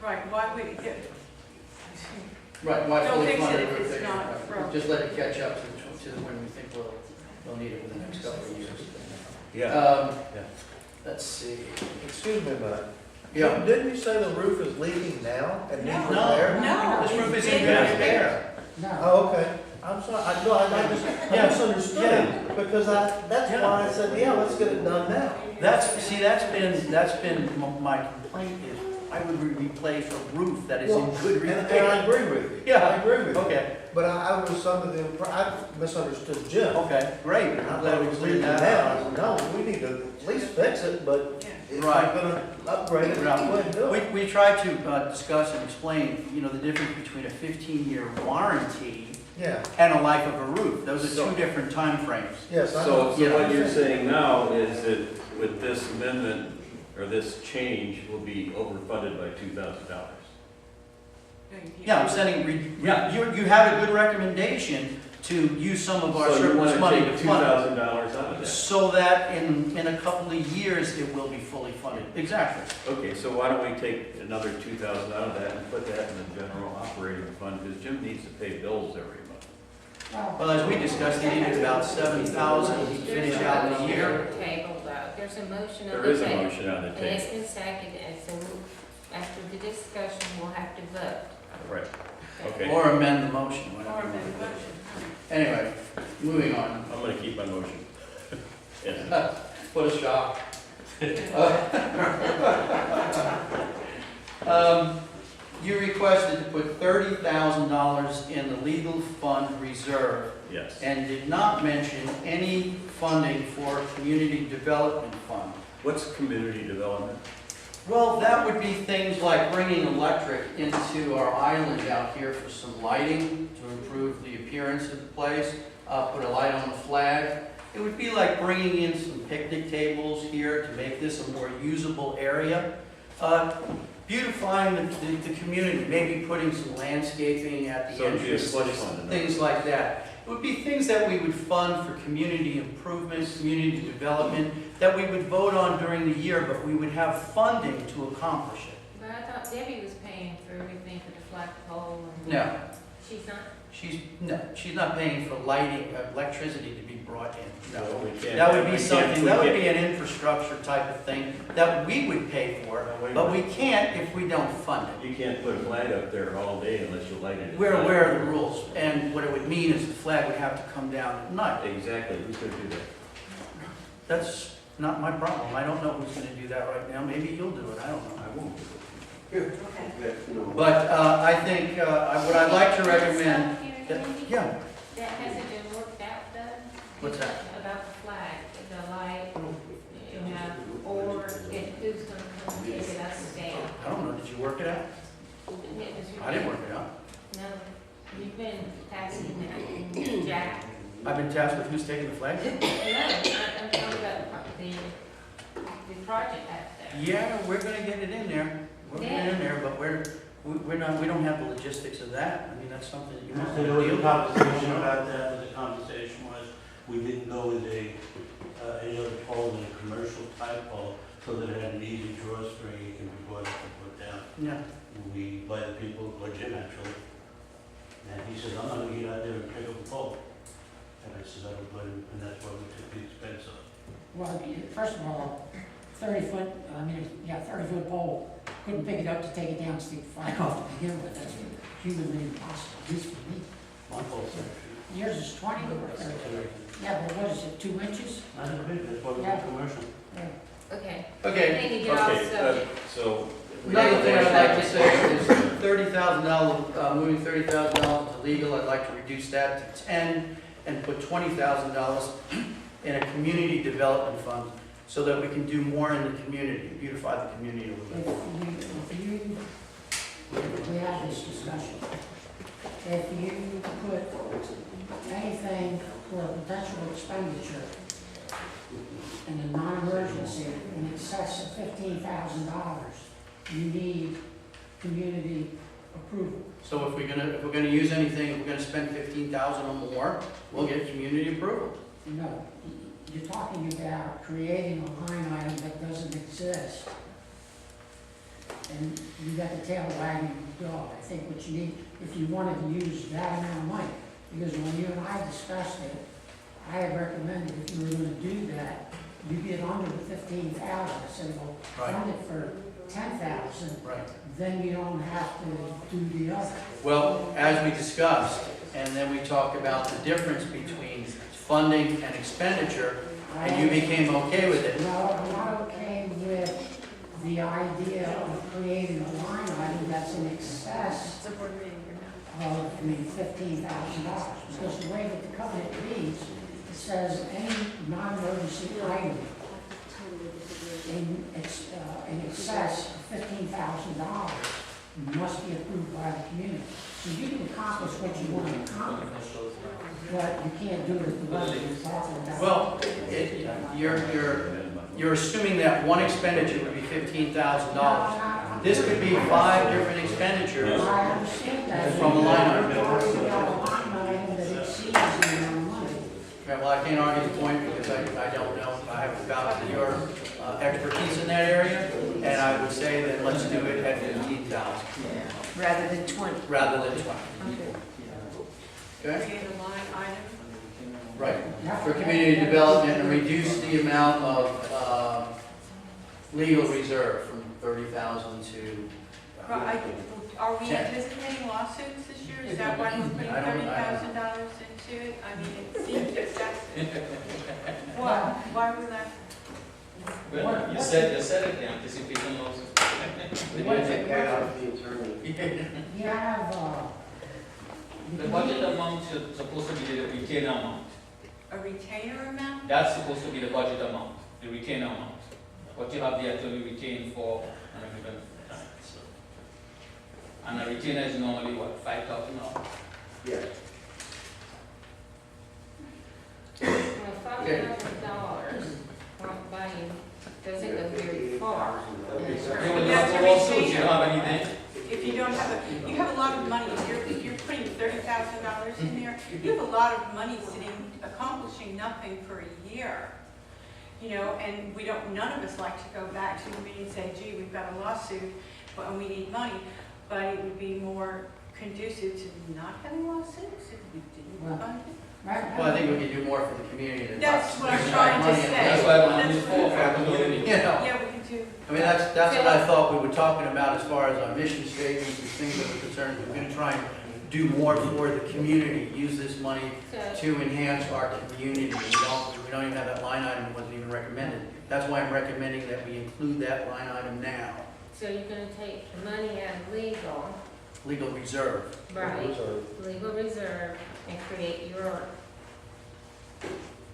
Right, why would, Right, why Don't fully fix fund it it if if it's they- not broke. just let it catch up to when we think we'll need it in the next couple of years. Yeah. Let's see. Excuse me a minute. Yeah. Didn't you say the roof is leaking now and needs No. repair? No. This roof is It's in been good repair. No, Oh, okay. I'm sorry, I misunderstood, because that's Yeah. why I said, yeah, let's get it done now. That's been my complaint is, I would replace a roof that is in good And I repair. agree with you. Yeah. I agree with you. Okay, But I was under the, I misunderstood Jim. okay, great. I I'm thought glad it we was cleared leaking that now. up. No, we need to at least fix it, but yeah. if Right. we're gonna upgrade it, Right. go ahead and do it. We tried to discuss and explain, the difference between a 15-year warranty Yeah, and a life of a roof. Those are So- two different timeframes. yes, I know. So what you're saying now is that with this amendment, or this change, will be overfunded by $2,000. Yeah, I'm saying, you had a good recommendation to use some of our So you surplus want to money take to fund it, $2,000 out of that? so that in a couple of years, it will be fully funded. Exactly. Okay, so why don't we take another $2,000 out of that and put that in the general operating fund, because Jim needs to pay bills every month. Well, as we discussed, he needed about 70,000 to finish out the year. Table though, there's a motion on There the is a table. motion on the And it's table. been seconded, and so after the discussion, we'll have to vote. Right, okay. Or amend the motion, Or whatever. amend the motion. Anyway, moving on. I'm gonna keep my motion. Yeah. What a shock. You requested to put $30,000 in the legal fund reserve Yes. and did not mention any funding for community development fund. What's community development? Well, that would be things like bringing electric into our island out here for some lighting to improve the appearance of the place, put a light on the flag. It would be like bringing in some picnic tables here to make this a more usable area. beautifying the community, maybe putting some landscaping at the So it'd be a entrance, slush fund. things like that. It would be things that we would fund for community improvement, community development, that we would vote on during the year, but we would have funding to accomplish it. But I thought Debbie was paying for everything for the flagpole and. No, She's not? she's not paying for lighting, electricity to be brought in, no. Well, we can't- That would we be can't- something, we that would can't- be an infrastructure type of thing that we would pay for, but we can't if we don't fund it. You can't put a flag up there all day unless you light it. at We're night. aware of the rules, and what it would mean is the flag would have to come down at night. Exactly, we could do that. That's not my problem, I don't know who's gonna do that right now, maybe you'll do it, I don't know. I won't. Okay. But I think, what I'd like to recommend, yeah, That hasn't been worked out though? What's that? About the flag, the light, you know, or if who's gonna come take it upstairs. I don't know, did you work it out? I didn't work it out. No, you've been passing that, Jack. I've been tasked with who's taking the flag? No, I'm talking about the project out there. Yeah, we're gonna get it in there, we're gonna get it in there, but we're not, we don't have the logistics of that, I mean, that's something that you must So there was deal a with. conversation about that, but the conversation was, we didn't go with any other pole than a commercial type pole, so that it had an easy drawstring, it can be brought up and put down. Yeah, We, by the people, or Jim actually, and he says, I'm not gonna get out there and pick up a pole. And I said, I don't blame him, and that's why we took the expense of it. Well, first of all, 30-foot pole, couldn't pick it up to take it down, stick the flag off to begin with, that's humanly impossible, at least for me. My pole's Yours is 20 or 30? Yeah, but what is it, 2 inches? not a big, that's why we Yeah. do commercial. Okay. okay. Then you get off Okay, subject. so. Another thing I'd like to say is $30,000, moving $30,000 to legal, I'd like to reduce that to 10 and put $20,000 in a community development fund so that we can do more in the community, beautify the community a little bit. If we have this discussion, if you put anything for a potential expenditure in a non-emergency in excess of $15,000, you need community approval. So if we're gonna use anything, if we're gonna spend $15,000 or more, we'll get community approval. No, you're talking about creating a line item that doesn't exist. And you got the tail wagging the dog. I think what you need, if you wanted to use that amount of money, because when you and I discussed it, I had recommended if you were gonna do that, you get under the 15,000. I said, well, fund it for 10,000, Right. then you don't have to do the other. Well, as we discussed, and then we talked about the difference between funding and expenditure, and you became okay with it. No, I'm not okay with the idea of creating a line item that's in excess of the $15,000. Because the way that the covenant reads, it says any non-emergency item in excess of $15,000 must be approved by the community. So you can accomplish what you want to accomplish, but you can't do it at the level you're talking about. Well, you're assuming that one expenditure would be $15,000. This could be 5 different expenditures. I understand that. From a line item. You're talking about a line item that exceeds the amount of money. Okay, well, I can't argue the point because I don't know. I haven't vouched for your expertise in that area, and I would say that let's do it at $15,000 Rather than 20. rather than 20. Okay? Create a line item. Right. For community development and reduce the amount of legal reserve from 30,000 to. Are we anticipating lawsuits this year? Is that why we're putting I don't- $30,000 into it? I mean, it seems excessive. Why would that? Well, you said it, the anticipation also. You have, The budget amount is supposed to be the retainer amount. A retainer amount? That's supposed to be the budget amount, the retainer amount. What you have there to be retained for an given time. So. And a retainer is normally what, $5,000? Yeah. Well, $5,000 won't buy you, doesn't go very far. It will not have lawsuits, you don't have anything? If you don't have you have a lot of money, if you're putting $30,000 in there, you have a lot of money sitting, accomplishing nothing for a year. You know, and none of us like to go back to the meeting and say, gee, we've got a lawsuit, and we need money, but it would be more conducive to not having lawsuits if we didn't fund it. Right. Well, I think we could do more for the community than. That's what I'm just trying to money. say. That's why money is for the community. You know, Yeah, we can do. I mean, that's what I thought we were talking about as far as our mission statements and things that we're concerned. We're gonna try and do more for the community, use this money to enhance our community. We don't even have that line item, it wasn't even recommended. That's why I'm recommending that we include that line item now, So you're gonna take money out of legal reserve. right, Reserve. legal reserve, and create your,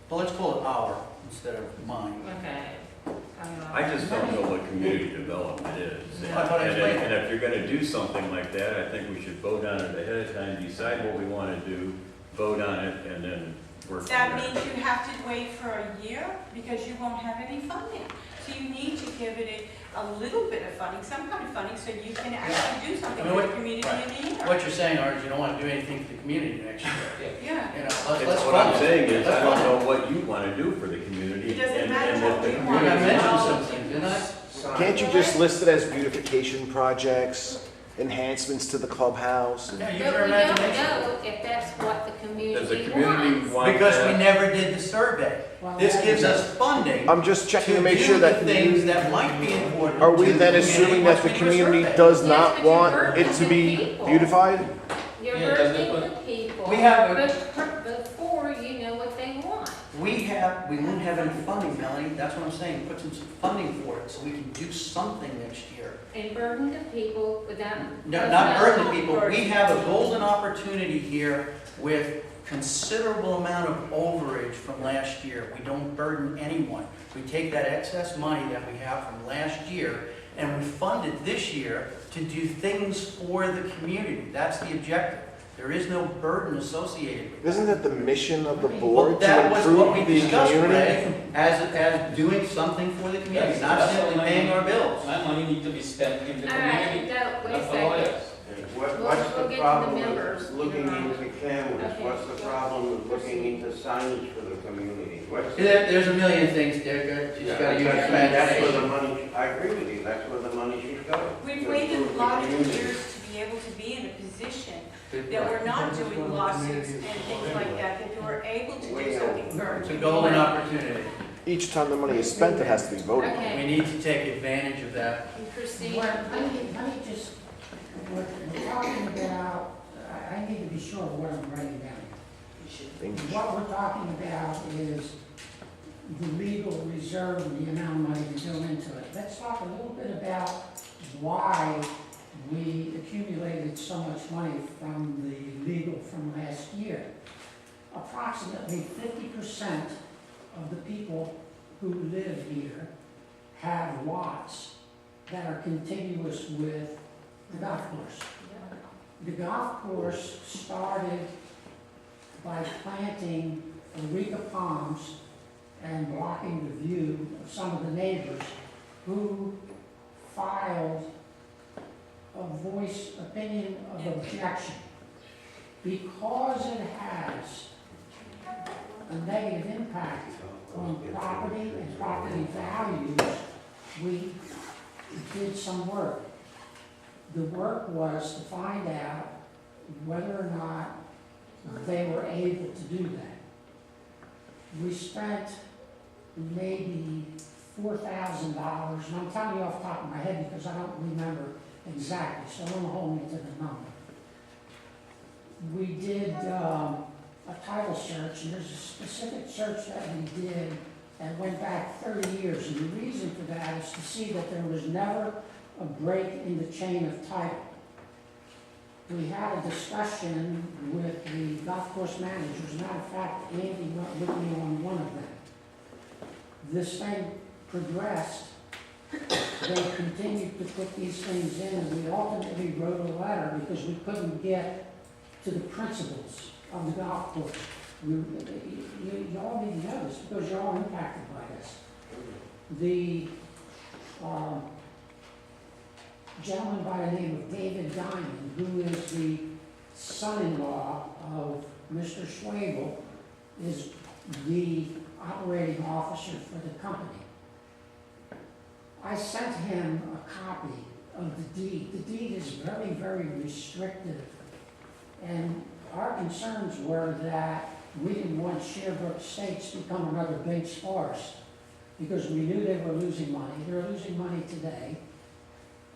Well, let's call it our instead of mine. okay. I just don't know what community development is. I thought I explained And if you're gonna do something like that, I think we should vote on it ahead of time, decide what we wanna do, vote on it, and then work from That there. means you have to wait for a year because you won't have any funding. So you need to give it a little bit of funding, some kind of funding, so you can actually do something I mean, for what- the community right. in a year. What you're saying, Art, is you don't want to do anything for the community next year. Yeah. You know, It's let's what I'm fund it. saying is, I Let's don't fund know what you wanna do for the community. It doesn't and- matter and what if the we it. want. I community- mentioned something, didn't I? Can't you just list it as beautification projects, enhancements to the clubhouse? Yeah, use But your we don't imagination. know if that's what the Does the community community wants. want Because we that? never did the survey. Well, This that gives is- us funding I'm just checking to make do sure the that, things that might be important. are we to the then community assuming once that the we do a community survey. does Yes, not but you're want it burdening to the be people. beautified? You're Yeah, doesn't burdening it the people. We have a- Before you know what they want. We won't have any funding, Melanie, that's what I'm saying, put some funding for it, so we can do something next year. And burden the people without. No, not burden the people, we have a golden opportunity here with considerable amount of overage from last year. We don't burden anyone. We take that excess money that we have from last year and we fund it this year to do things for the community. That's the objective. There is no burden associated with it. Isn't that the mission of the Well, board, that to was what we improve the discussed, community? Ray, as doing something for the community, That's- not that's simply what paying my- our bills. My money needs to be spent in the All right, community. wait a That's all it second. is. What's We'll get the to the problem members. with looking into cameras? Okay. What's the problem with looking into signage for the community? What's There's a million things, Dick, you just gotta use your That's where imagination. the money, I agree with you, that's where the money should go. We've to waited improve a the lot of community. years to be able to be in a position that we're not doing lawsuits and things like that we're able to do something for. It's a golden opportunity. Each time the money is spent, it has to be voted on. We Okay, need to take advantage of that. and proceed. Well, let me just, we're talking about, I need to be sure of what I'm writing down. English. What we're talking about is the legal reserve and the amount of money to go into it. Let's talk a little bit about why we accumulated so much money from the legal from last year. Approximately 50% of the people who live here have lots that are contiguous with the golf course. The golf course started by planting areca palms and blocking the view of some of the neighbors who filed a voice opinion of objection. Because it has a negative impact on property and property values, we did some work. The work was to find out whether or not they were able to do that. We spent maybe $4,000, and I'm telling you off the top of my head because I don't remember exactly, so don't hold me to the number. We did a title search, and there's a specific search that we did that went back 30 years, and the reason for that is to see that there was never a break in the chain of title. We had a discussion with the golf course managers. As a matter of fact, Andy went with me on one of them. This thing progressed. They continued to put these things in, and we ultimately wrote a letter because we couldn't get to the principals of the golf course. You all need to know this because you're all impacted by this. gentleman by the name of David Diamond, who is the son-in-law of Mr. Schwabel, is the operating officer for the company. I sent him a copy of the deed. The deed is very, very restrictive. And our concerns were that we didn't want Sherbrooke Estates to become another Binks Forest, because we knew they were losing money. They're losing money today.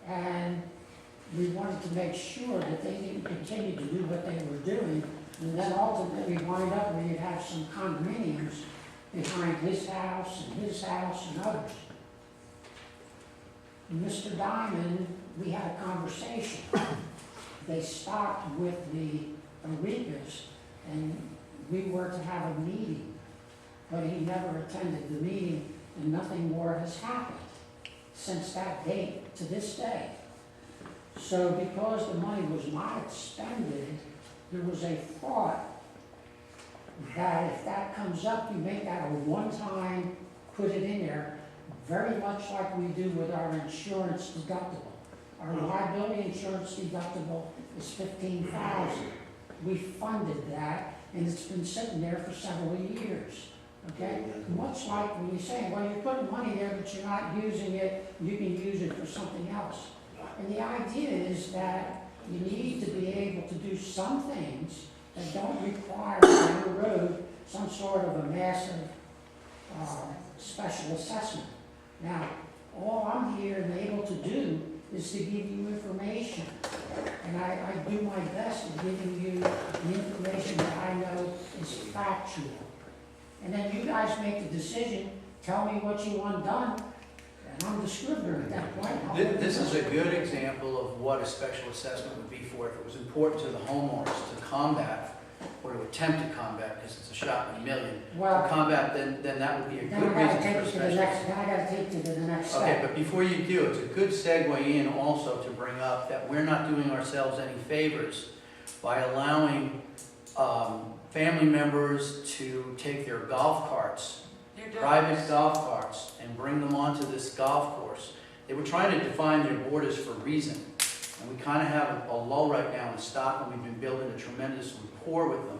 And we wanted to make sure that they didn't continue to do what they were doing, and then ultimately wind up where you'd have some condominiums behind his house and others. Mr. Diamond, we had a conversation. They stopped with the Arepas, and we were to have a meeting, but he never attended the meeting, and nothing more has happened since that date to this day. So because the money was not expended, there was a thought that if that comes up, you make that a one-time, put it in there, very much like we do with our insurance deductible. Our liability insurance deductible is $15,000. We funded that, and it's been sitting there for several years. Okay? Much like when you say, well, you're putting money there, but you're not using it, you can use it for something else. And the idea is that you need to be able to do some things that don't require down the road some sort of a massive special assessment. Now, all I'm here and able to do is to give you information. And I do my best in giving you the information that I know is factual. And then you guys make the decision, tell me what you want done, and I'm the scrivener at that point. This is a good example of what a special assessment would be for if it was important to the homeowners to combat, or to attempt to combat, because it's a shot in a million. Well, To combat, then that would be a then good I gotta reason take for a it to the special. next, then I gotta take it to the next Okay, step. but before you do, it's a good segue in also to bring up that we're not doing ourselves any favors by allowing family members to take their golf carts, private golf carts, and bring them onto this golf course. They were trying to define their borders for a reason. And we kind of have a lull right now in Stockton. We've been building a tremendous rapport with them.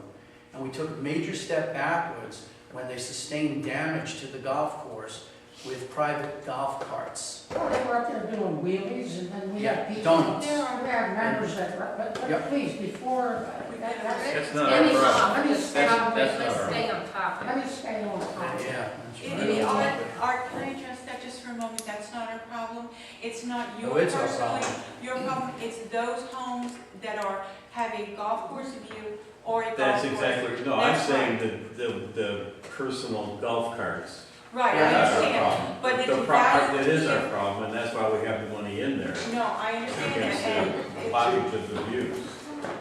And we took a major step backwards when they sustained damage to the golf course with private golf carts. Well, they were up there doing wheelies, and then we Yeah, had people. donuts. We have members that, but Yep. please, before, That's not our Let me problem. let me stay That's on, not Let's our stay on topic. let me stay on topic. Yeah, that's Maybe right. Art, can I address that just for a moment? That's not our problem. It's not No, your it's our personally, problem. your problem. It's those homes that have a golf course view or a golf course. That's exactly, no, I'm That's saying right. the personal golf carts. Right, Yeah, I that's our understand. problem. But it's The valid. It is our problem, and that's why we have the money in there, No, I understand against that. And the blockage of the views.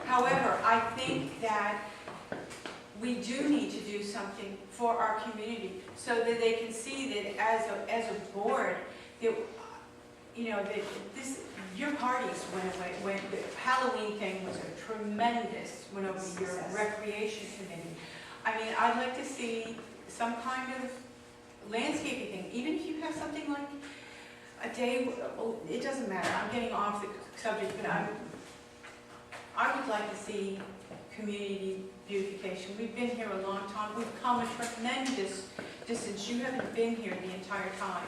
however, I think that we do need to do something for our community so that they can see that as a board, that, you know, that this, your parties went away, when the Halloween thing was a tremendous, went over your recreation committee. I mean, I'd like to see some kind of landscaping thing, even if you have something like a day, well, it doesn't matter, I'm getting off the subject, but I would like to see community beautification. We've been here a long time, we've come a tremendous distance, you haven't been here the entire time.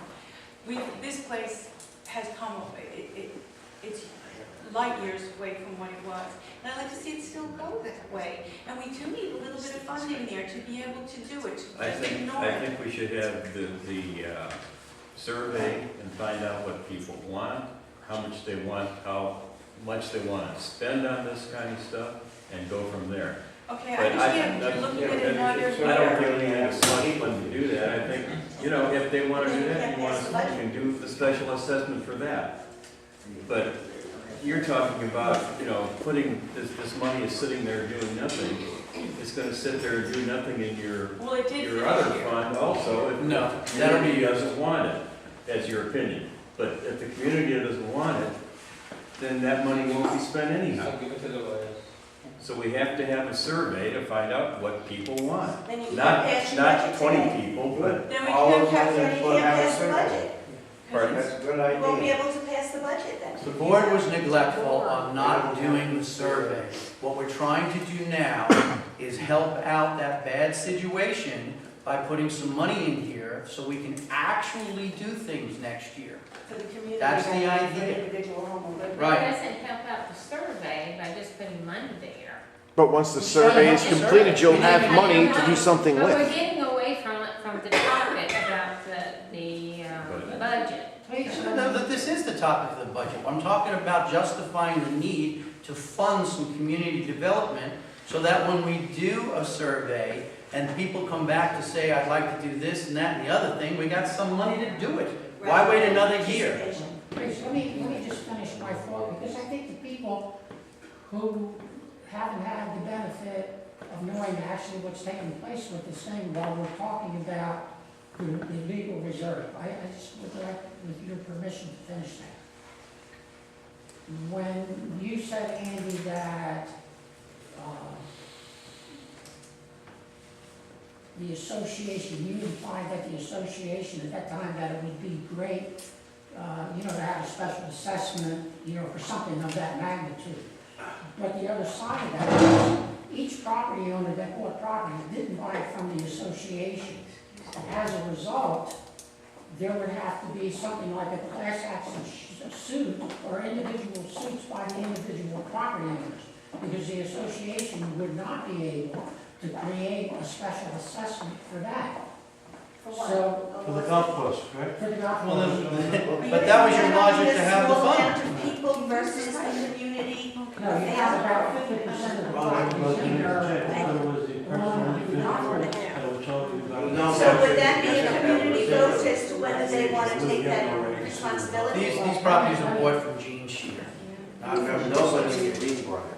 This place has come, it's light years away from what it was. And I'd like to see it still go that way. And we do need a little bit of funding there to be able to do it. I Just think, ignore I it. think we should have the survey and find out what people want, how much they want to spend on this kind of stuff, and go from there. Okay, I But understand, you're looking at another. I don't really need a money when to do that. I think, you know, if they want to do that, you can do the special assessment for that. But you're talking about, you know, putting, this money is sitting there doing nothing. It's gonna sit there and do nothing in Well, it did your finish other here. fund also. If No, the that'll community be, doesn't want it, that's your opinion. But if the community doesn't want it, then that money won't be spent anyhow. So give it to the lawyers. So we have to have a survey to find out what people want. Then you Not, can't pass your not budget 20 today. people, but Then we All can't of have us Then you will can't have a pass the survey. budget. Pardon? That's a good You won't be idea. able to pass pass the budget then. The board was neglectful on not doing the survey. What we're trying to do now is help out that bad situation by putting some money in here so we can actually do things next year. For the community. That's the and idea. For individual homeowners. But Right. it doesn't help out the survey by just putting money there. But once the survey is completed, you'll have money to do something But we're with. getting away from the topic about the budget. Please, No, this is the topic of the budget. I'm talking about justifying the need to fund some community development so that when we do a survey and people come back to say, I'd like to do this and that and the other thing, we got some money to do it. Why wait another year? please, let me just finish my thought, because I think the people who haven't had the benefit of knowing actually what's taking place with this thing while we're talking about the legal reserve, I just would like, with your permission, to finish that. When you said, Andy, that the association, you implied that the association at that time, that it would be great, to have a special assessment, for something of that magnitude. But the other side of that is, each property owner that bought property didn't buy it from the association. As a result, there would have to be something like a class action suit or individual suits by the individual property owners, because the association would not be able to create a special assessment for that. For what? So, For the golf course, correct? for the golf Well, course. But that was your logic to have the Small fund. amount of people versus the community. No, you have about 50% of the properties in there. Was the person that was talking about? No. So would that be a community vote as to whether they want to take that responsibility? These properties are bought from Gene Shear. Nobody here.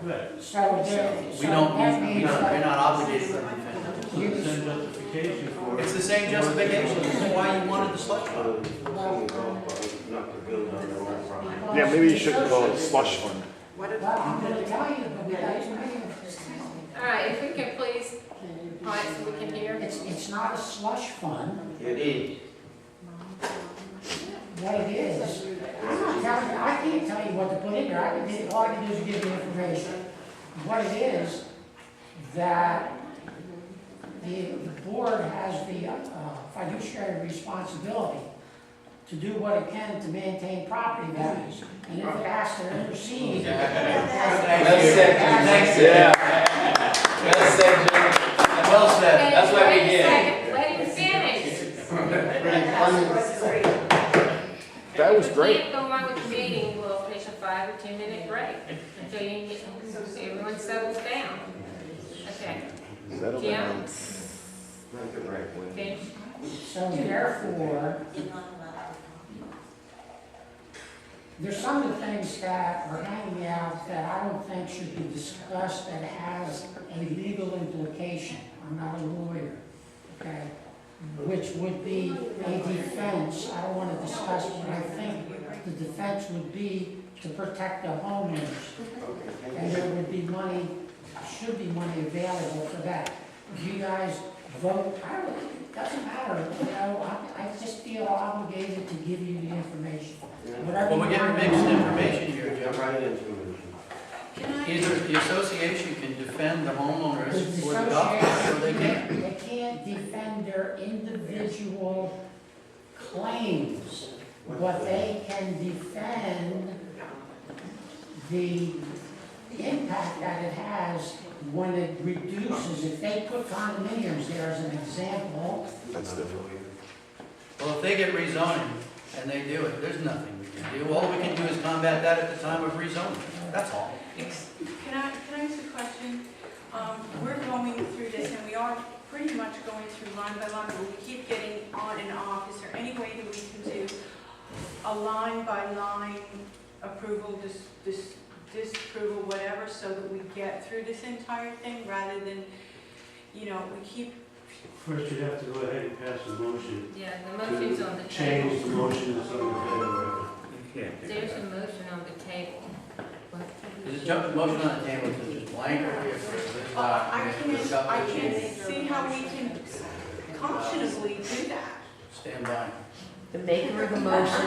Right. So there, We so don't, that means we're that not obligated to defend them. Send justification for it. It's the same justification, this is why you wanted the slush fund. Not to build on their own property. Yeah, maybe you shouldn't call it a slush fund. Well, I'm gonna tell you, but we got too many. All right, if we can please, all right, so we can hear. It's not a slush fund. It is. What it is, I can't tell you what to put in there. All I can do is give you information. What it is, that the board has the fiduciary responsibility to do what it can to maintain property values. And if it has to intercede. Thanks, Yeah. Well said. That's why we Wait a did. second, let him finish. That was If we great. can't go on with the meeting, we'll take a 5 or 10 minute break until you get, so everyone settles down. Okay, Settle Jim? down. Not the right way. finish. So therefore, there's some of the things that are hanging out that I don't think should be discussed that has a legal implication. I'm not a lawyer, okay? Which would be a defense. I don't want to discuss what I think the defense would be to protect the homeowners. And there would be money, should be money available for that. If you guys vote, it doesn't matter, I just feel obligated to give you the information. Well, we're getting mixed information here, Jump Joe. right into it. Either the association can defend the homeowners The or the golf course, or they can't. They can't defend their individual claims, but they can defend the impact that it has when it reduces. If they put condominiums there as an example, That's different. Well, if they get rezoning and they do it, there's nothing we can do. All we can do is combat that at the time of rezoning. That's all. Can I ask a question? We're going through this, and we are pretty much going through line by line, but we keep getting on and off. Is there any way that we can do a line by line approval, disapproval, whatever, so that we get through this entire thing, rather than, we keep. First, you have to go ahead and pass a motion. Yeah, the motion's on the Change table. the motion that's on the table. You can't do There's that. a motion on the table. Is the motion on the table to just blank or here? I can't see how we can conscionably do that. Stand by. The maker of the motion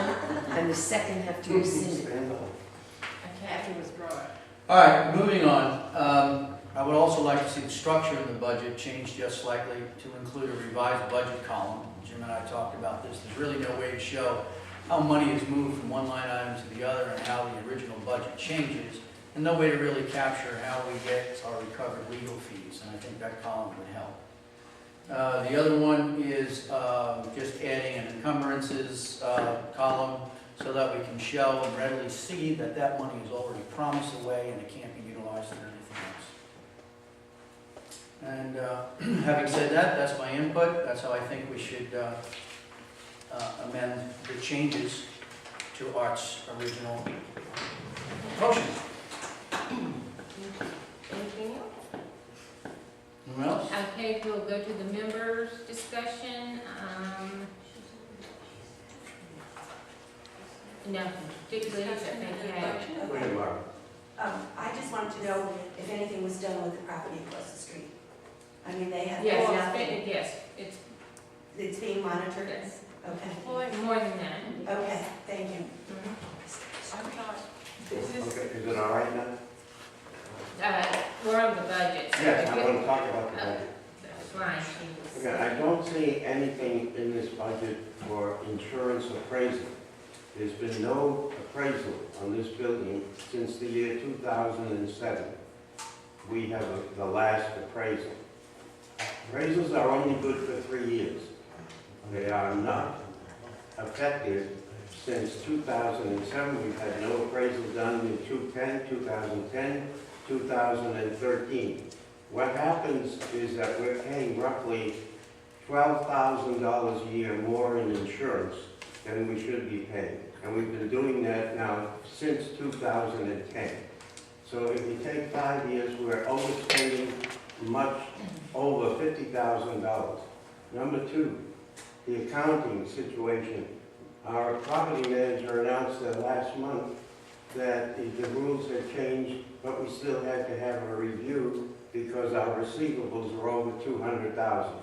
and the second have to rescind it. Okay, I can withdraw it. All right, moving on. I would also like to see the structure of the budget change just slightly to include a revised budget column. Jim and I talked about this. There's really no way to show how money is moved from one line item to the other and how the original budget changes, and no way to really capture how we get our recovered legal fees, and I think that column would help. The other one is just adding an encumbrances column so that we can show and readily see that that money is already promised away and it can't be utilized in anything else. And having said that, that's my input. That's how I think we should amend the changes to Art's original motion. Anything else? Anyone else? Okay, we'll go to the members' discussion. No, Dick, please, I think you have. Go ahead, Mark. I just wanted to know if anything was done with the property across the street. I mean, they have. Yes, it's It's being monitored? Yes. Okay. more than that. Okay, thank you. I thought, is this, Okay, is it all right now? We're on the budget. so Yes, if I you- want to talk about the budget. That's fine. Okay, I don't see anything in this budget for insurance appraisal. There's been no appraisal on this building since the year 2007. We have the last appraisal. Appraisals are only good for 3 years. They are not effective since 2007. We've had no appraisal done in 2010, 2013. What happens is that we're paying roughly $12,000 a year more in insurance than we should be paying. And we've been doing that now since 2010. So if you take 5 years, we're overspending much over $50,000. Number two, the accounting situation. Our property manager announced that last month that the rules had changed, but we still had to have a review because our receivables were over $200,000.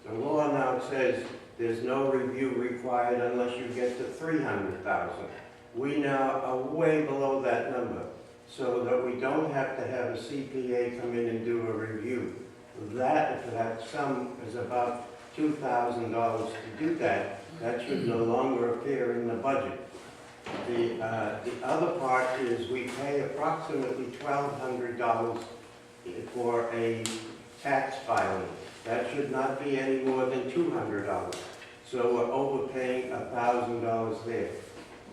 The law now says there's no review required unless you get to $300,000. We now are way below that number, so that we don't have to have a CPA come in and do a review. That sum is about $2,000 to do that. That should no longer appear in the budget. The other part is we pay approximately $1,200 for a tax filing. That should not be any more than $200. So we're overpaying $1,000 there.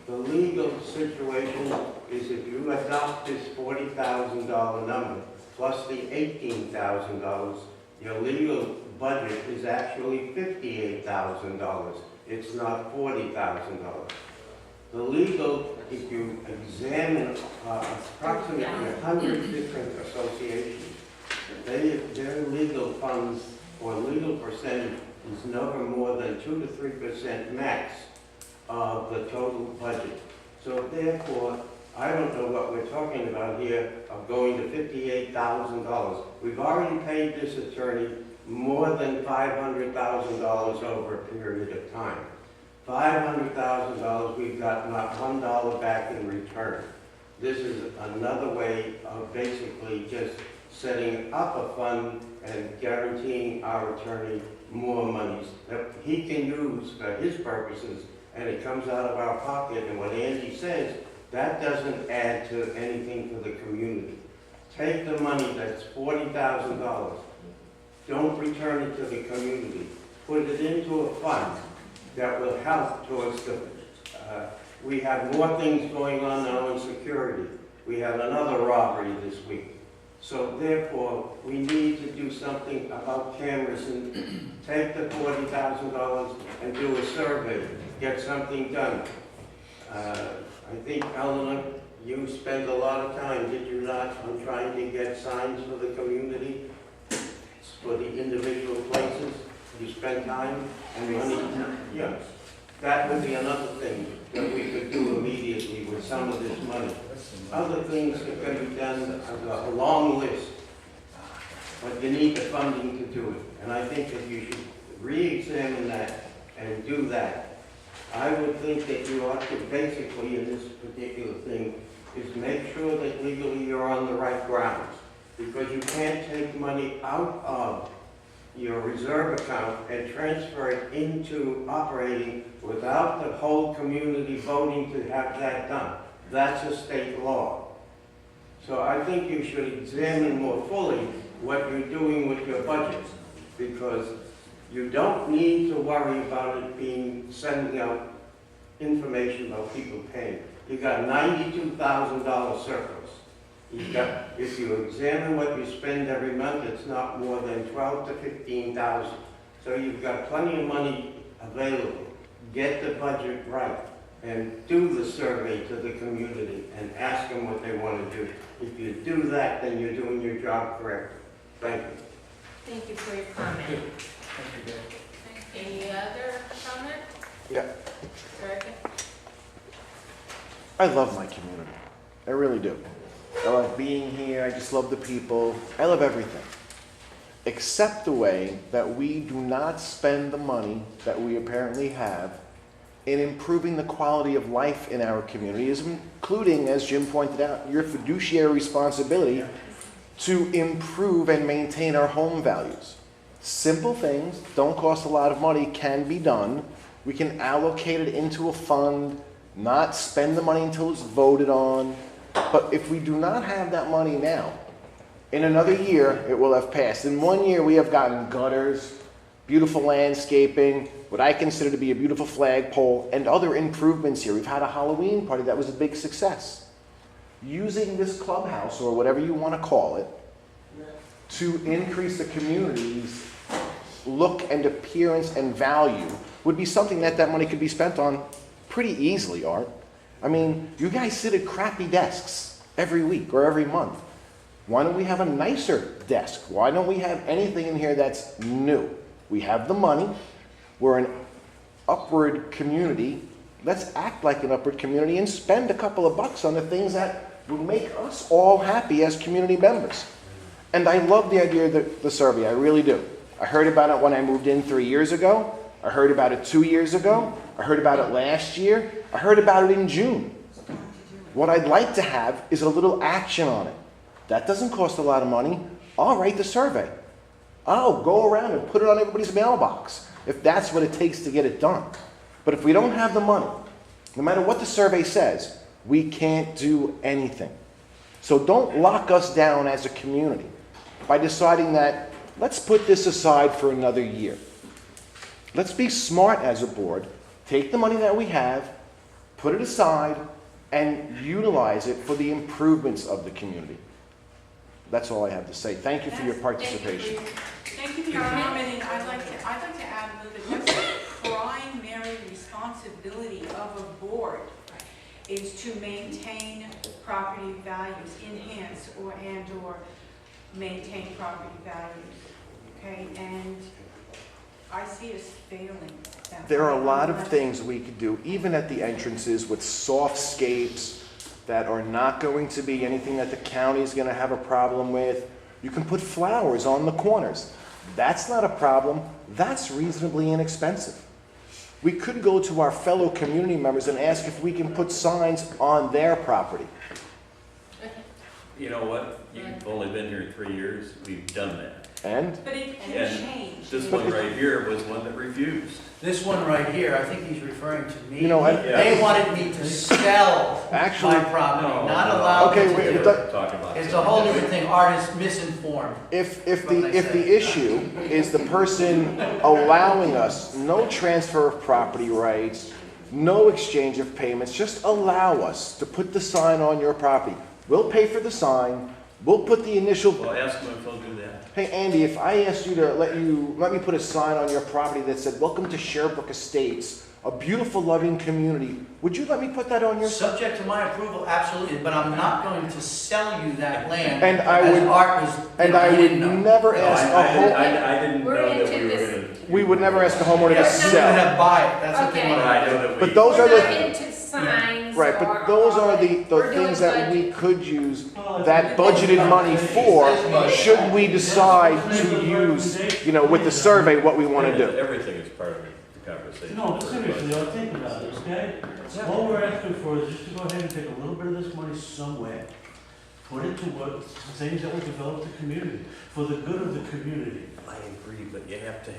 The legal situation is if you adopt this $40,000 number plus the $18,000, your legal budget is actually $58,000. It's not $40,000. The legal, if you examine approximately 100 different associations, their legal funds or legal percentage is never more than 2 to 3% max of the total budget. So therefore, I don't know what we're talking about here of going to $58,000. We've already paid this attorney more than $500,000 over a period of time. $500,000, we've got not $1 back in return. This is another way of basically just setting up a fund and guaranteeing our attorney more monies that he can use for his purposes, and it comes out of our pocket. And what Angie says, that doesn't add to anything for the community. Take the money, that's $40,000. Don't return it to the community. Put it into a fund that will help towards the, we have more things going on now in security. We have another robbery this week. So therefore, we need to do something about cameras and take the $40,000 and do a survey, get something done. I think, Eleanor, you spent a lot of time, did you not, on trying to get signs for the community, for the individual places? You spent time and money? Yeah. That would be another thing that we could do immediately with some of this money. Other things that can be done, a long list, but you need the funding to do it. And I think that you should re-examine that and do that. I would think that you ought to basically, in this particular thing, is make sure that legally you're on the right grounds. Because you can't take money out of your reserve account and transfer it into operating without the whole community voting to have that done. That's a state law. So I think you should examine more fully what you're doing with your budget, because you don't need to worry about it sending out information about people paying. You got $92,000 surplus. If you examine what you spend every month, it's not more than $12,000 to $15,000. So you've got plenty of money available. Get the budget right and do the survey to the community and ask them what they want to do. If you do that, then you're doing your job correctly. Thank you. Thank you for your comment. Thank you, Dave. Any other comment? Yeah. Second. I love my community. I really do. I love being here. I just love the people. I love everything. Except the way that we do not spend the money that we apparently have in improving the quality of life in our communities, including, as Jim pointed out, your fiduciary responsibility to improve and maintain our home values. Simple things, don't cost a lot of money, can be done. We can allocate it into a fund, not spend the money until it's voted on. But if we do not have that money now, in another year, it will have passed. In 1 year, we have gotten gutters, beautiful landscaping, what I consider to be a beautiful flagpole, and other improvements here. We've had a Halloween party that was a big success. Using this clubhouse, or whatever you want to call it, to increase the community's look and appearance and value would be something that money could be spent on pretty easily, Art. I mean, you guys sit at crappy desks every week or every month. Why don't we have a nicer desk? Why don't we have anything in here that's new? We have the money. We're an upward community. Let's act like an upward community and spend a couple of bucks on the things that will make us all happy as community members. And I love the idea of the survey. I really do. I heard about it when I moved in 3 years ago. I heard about it 2 years ago. I heard about it last year. I heard about it in June. What I'd like to have is a little action on it. That doesn't cost a lot of money. I'll write the survey. I'll go around and put it on everybody's mailbox if that's what it takes to get it done. But if we don't have the money, no matter what the survey says, we can't do anything. So don't lock us down as a community by deciding that let's put this aside for another year. Let's be smart as a board, take the money that we have, put it aside, and utilize it for the improvements of the community. That's all I have to say. Thank you for your participation. Thank you for your comment, and I'd like to add a little bit. That's the primary responsibility of a board is to maintain property values, enhance or maintain property values. Okay, and I see us failing that. There are a lot of things we could do, even at the entrances, with softscapes that are not going to be anything that the county is going to have a problem with. You can put flowers on the corners. That's not a problem. That's reasonably inexpensive. We could go to our fellow community members and ask if we can put signs on their property. You know what? You've only been here 3 years. We've done that. And? But it can And change. this one right here was one that refused. This one right here, I think he's referring to me. You know what? They wanted me to sell Actually, my property, No, not no. allow Okay, me wait, to do it it. does- Talking about It's a whole different thing. Art is misinformed. If the issue is the person allowing us no transfer of property rights, no exchange of payments, just allow us to put the sign on your property. We'll pay for the sign. We'll put the initial. Well, ask them if they'll do that. Hey Andy, if I asked you to let me put a sign on your property that said "Welcome to Sherbrook Estates, a beautiful, loving community," would you let me put that on your? Subject to my approval, absolutely, but I'm not going to sell you that land. And I as would- Art was, And you know, I he would didn't know. never No, ask a I home. didn't We're know that into we were this- going to. We would never ask a homeowner to You're sell. gonna buy it, that's what they Okay. want. I know that we. But those We're are not the into signs right. or- But those are the We're doing things that we budget. could use that budgeted money for. Should we decide to use, with the survey, what we want to do? Everything is part of the conversation. conversation. No, but seriously, I'll think about it, okay? All we're asking for is just to go ahead and take a little bit of this money somewhere, put it to what, things that will develop the community, for the good of the community. I agree, but you have to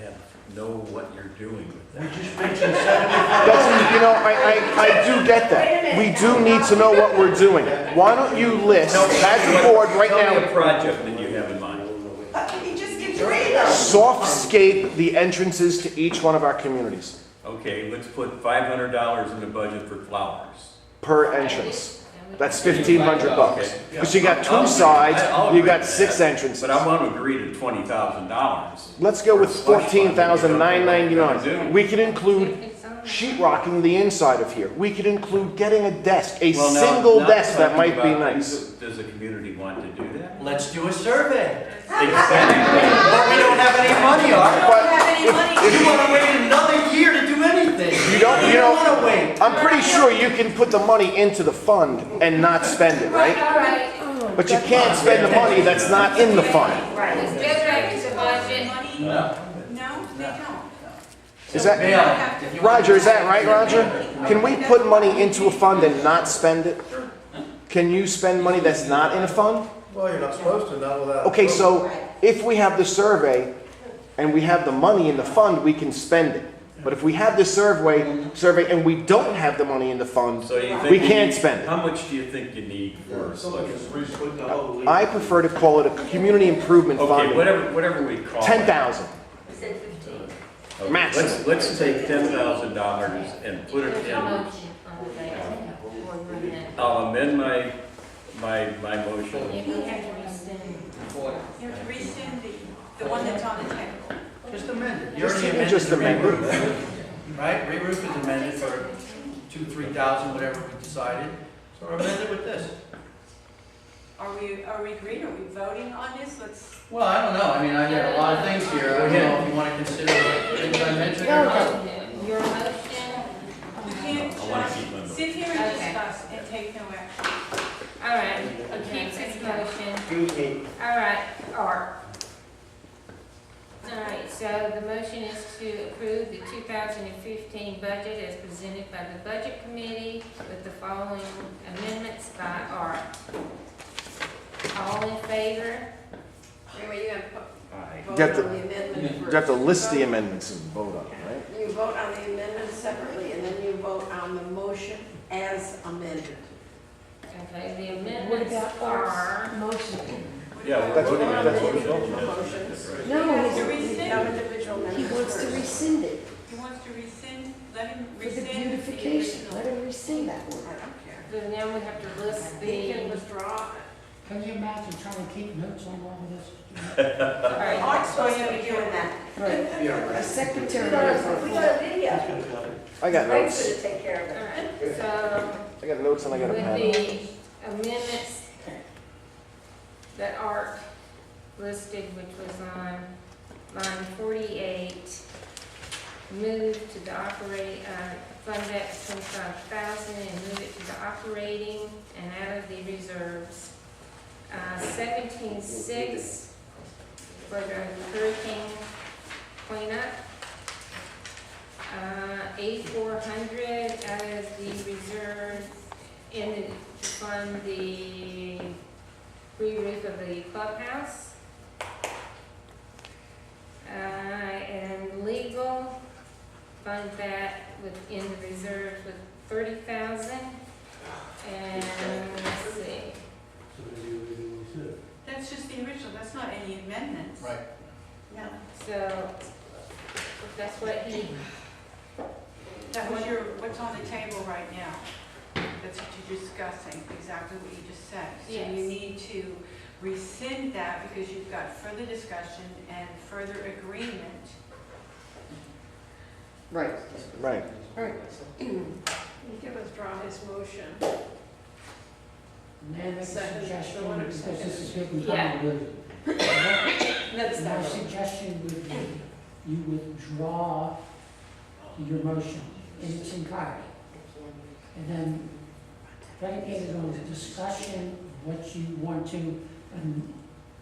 know what you're doing with We that. just mentioned 75. That's, you know, I do get that. We do need to know what we're doing. Why don't you list, as a board right Tell me now, a project that you have in mind. He just gives you radar. softscape the entrances to each one of our communities Okay, let's put $500 in the budget for flowers. per entrance. That's $1,500. Because you got two sides, I'll you agree got with 6 that, entrances. But I want to agree to $20,000. Let's go with $14,999. We could include sheetrocking the inside of here. We could include getting a desk, a Well, now- single now desk that talking might be about nice. Does the community want to do that? Let's do a survey. Exactly. But we don't have any money, Art. Don't have any money. You want to wait another year to do anything. You don't, you want know, to wait. I'm pretty sure you can put the money into the fund and not spend it, right? All right, But you can't spend the money that's not in the fund. let's go back to the budget. Money? No. No, they don't. Is that, Bail. If you want Roger, is that right, Roger? Can we put money into a fund and not spend it? Can you spend money that's not in a fund? Well, you're not supposed to, not without. Okay, so if we have the survey and we have the money in the fund, we can spend it. But if we have the survey and we don't have the money in the fund, So you think we you can't need- spend it. How much do you think you need for a selection? I prefer to call it a community improvement Okay, fund. whatever we call it. 10,000. Okay, maximum. Let's take $10,000 and put it in. I'll amend my motion. You have to rescind. You have to rescind the one that's on the table. Just amend it. You already amended Just the amend it. re-roof. Right? Re-roof is amended for 2,000-3,000, whatever we decided. So we're amended with this. Are we agreed? Are we voting on this? Let's, Well, I don't know. I mean, I got a lot of things here. I don't know if you want to consider the things I mentioned or not. Your motion, you can't I want to just keep my motion. sit here and Okay. discuss and take no action. all right, he keeps his motion. Excuse me, All right, Art. All right, so the motion is to approve the 2015 budget as presented by the Budget Committee with the following amendments by Art. All in favor? Anyway, you have to Aye. vote You have to- on the amendment You have to first. list the amendments and vote on it, right? You vote on the amendment separately, and then you vote on the motion as amended. Okay, the What amendments about are, Art's motion? Yeah, That's what Vote on that's the what we individual voted on. motions. No, To he's- rescind. No individual he amendments wants to first. rescind it He wants to rescind, let him for the rescind the beautification. original. Let him rescind that I one. don't care. then now we have to list He can the, withdraw. Can you imagine trying to keep notes on all of this? all right, Art's supposed to be doing that. A secretary. We got a video. I got Greg's notes. gonna take care of it. all right, so I got notes and I got a with pen. the amendments that Art listed, which was on line 48, move to the fund that 25,000 and move it to the operating and out of the reserves. 17.6 for the hurricane cleanup. 8,400 out of the reserve to fund the re-roof of the clubhouse. And legal, fund that within the reserves with 30,000. And let's see, So maybe everything we said. That's just the original, that's not any amendments. Right. No, so that's what he, that was what's on the table right now. That's what you're discussing, exactly what you just said. So Yes. you need to rescind that because you've got further discussion and further agreement. Right. Right. He can withdraw his motion. May I make a Second, suggestion, the one because second. this is getting Yeah. convoluted. That's My not. suggestion would be you withdraw your motion in its entirety. And then predicate it on a discussion, what you want to, and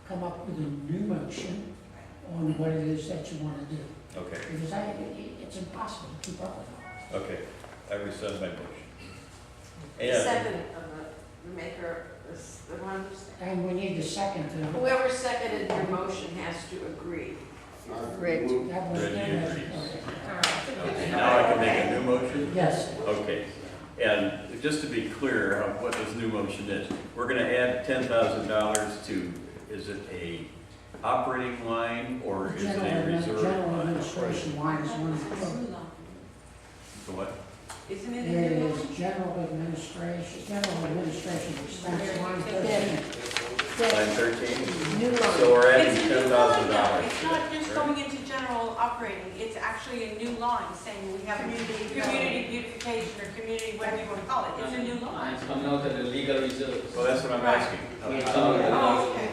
come up with a new motion on what it is that you want to do. Okay, Because it's impossible to keep up with all. okay, I rescind my motion. The And, second of the maker is the one, And we need the second to. whoever seconded your motion has to agree. Rick. That was- Ready, agrees. All right. Okay, now I can make a new motion? Yes. Okay, and just to be clear on what this new motion is, we're gonna add $10,000 to, is it a operating line or is it a reserve General line? administration line is one of the. So what? Isn't it There a new is motion? general administration expense line 13. Line 13? New line. So we're adding It's a new line now. $10,000. It's not just going into general operating, it's actually a new line saying we have community beautification or community, whatever you want to call it, it's a new line. It's coming out of the legal reserve. Well, that's what I'm asking. Oh, okay.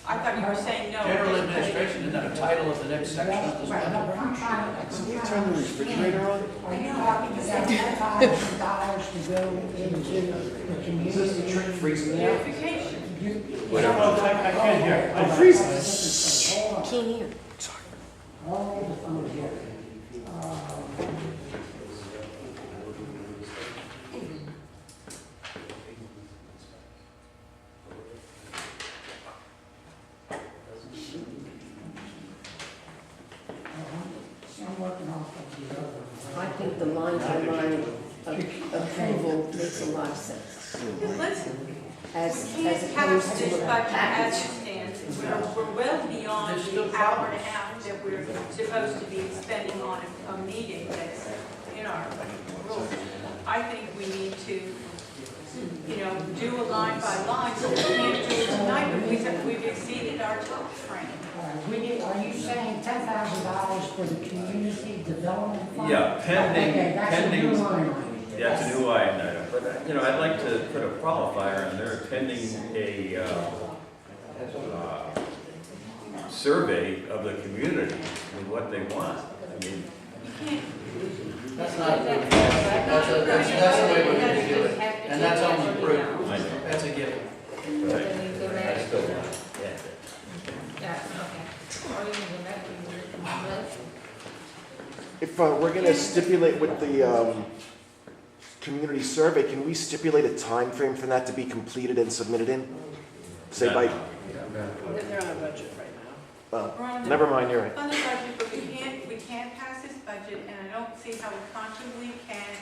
I thought you were saying no. General administration, isn't that a title of the next section of this Right, no, one? but I'm trying to. Can you turn the refrigerator on? Are you talking about $10,000 to go into the community? Is this the trick freezer? Beautification. I can't hear. I'm freezing. Hold on. Can't hear. Hold the phone here. So I'm working off of the other one. I think the line by line approval makes a lot of sense. Listen, As we can't opposed pass to this a budget as package. it stands. We're well beyond There's still the hour and a problems. half that we're supposed to be spending on a meeting that's in our rules. I think we need to, do a line by line, so we can't do it tonight, but we've exceeded our time frame. All right, are you saying $10,000 for the community development fund? Yeah, pending- Okay, that's a new pending- line. Yeah, it's a new line item, but, I'd like to put a qualifier in there pending a, survey of the community and what they want. I mean, You can't, That's not, that's the way we're gonna do it, and that's only approved. I know. That's a given. but I still want, yeah. Yeah, okay. Or you can go back to your motion. If we're gonna stipulate with the community survey, can we stipulate a time frame for that to be completed and submitted in? Say by, They're on a budget right now. we're on the never mind, you're right. on the budget, but we can't pass this budget, and I don't see how we consciously can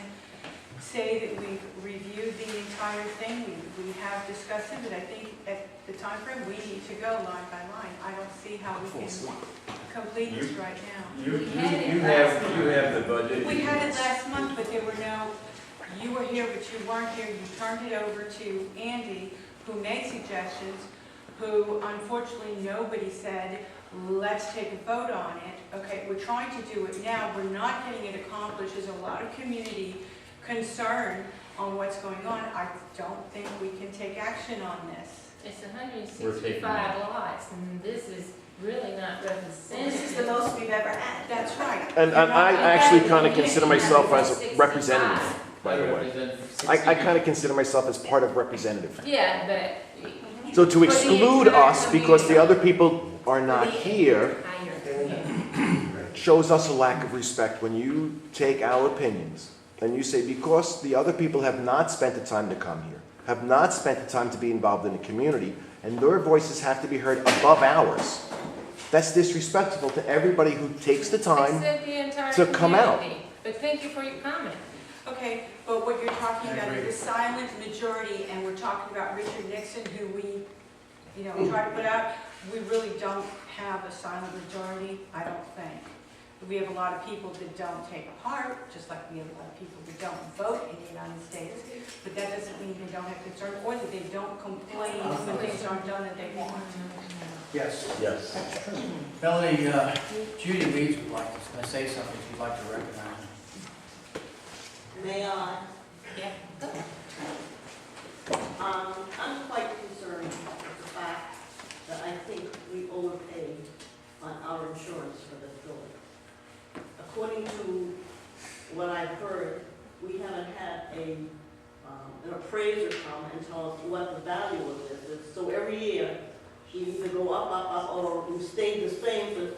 say that we've reviewed the entire thing. We have discussed it, but I think at the time frame, we need to go line by line. I don't see how we can complete this right now. You have the budget. We had it last month, but there were no, you were here, but you weren't here. You turned it over to Andy, who made suggestions, who unfortunately nobody said, let's take a vote on it. Okay, we're trying to do it now. We're not getting it accomplished. There's a lot of community concern on what's going on. I don't think we can take action on this. It's 165 lots, and this is really not representative. This is the most we've ever had. That's right. And I actually kind of consider myself as a representative, by the way. I kind of consider myself as part of representative. Yeah, but. So to For the exclude entire us because the other people are not community, here I hear. shows us a lack of respect when you take our opinions and you say, because the other people have not spent the time to come here, have not spent the time to be involved in the community, and their voices have to be heard above ours. That's disrespectful to everybody who takes the I time. said the entire to come out. community, but thank you for your comment. Okay, but what you're talking about is a silent majority, and we're talking about Richard Nixon, who we, try to put out. We really don't have a silent majority, I don't think. We have a lot of people that don't take part, just like we have a lot of people that don't vote in the United States. But that doesn't mean they don't have concern, or that they don't complain when things aren't done that they want. Yes. Yes. Melanie, Judy Weeds would like to say something she'd like to recognize. May I? Yeah. I'm quite concerned with the fact that I think we overpaid on our insurance for this building. According to what I've heard, we haven't had an appraiser come and tell us what the value of this is. So every year, we either go up, or we stay the same for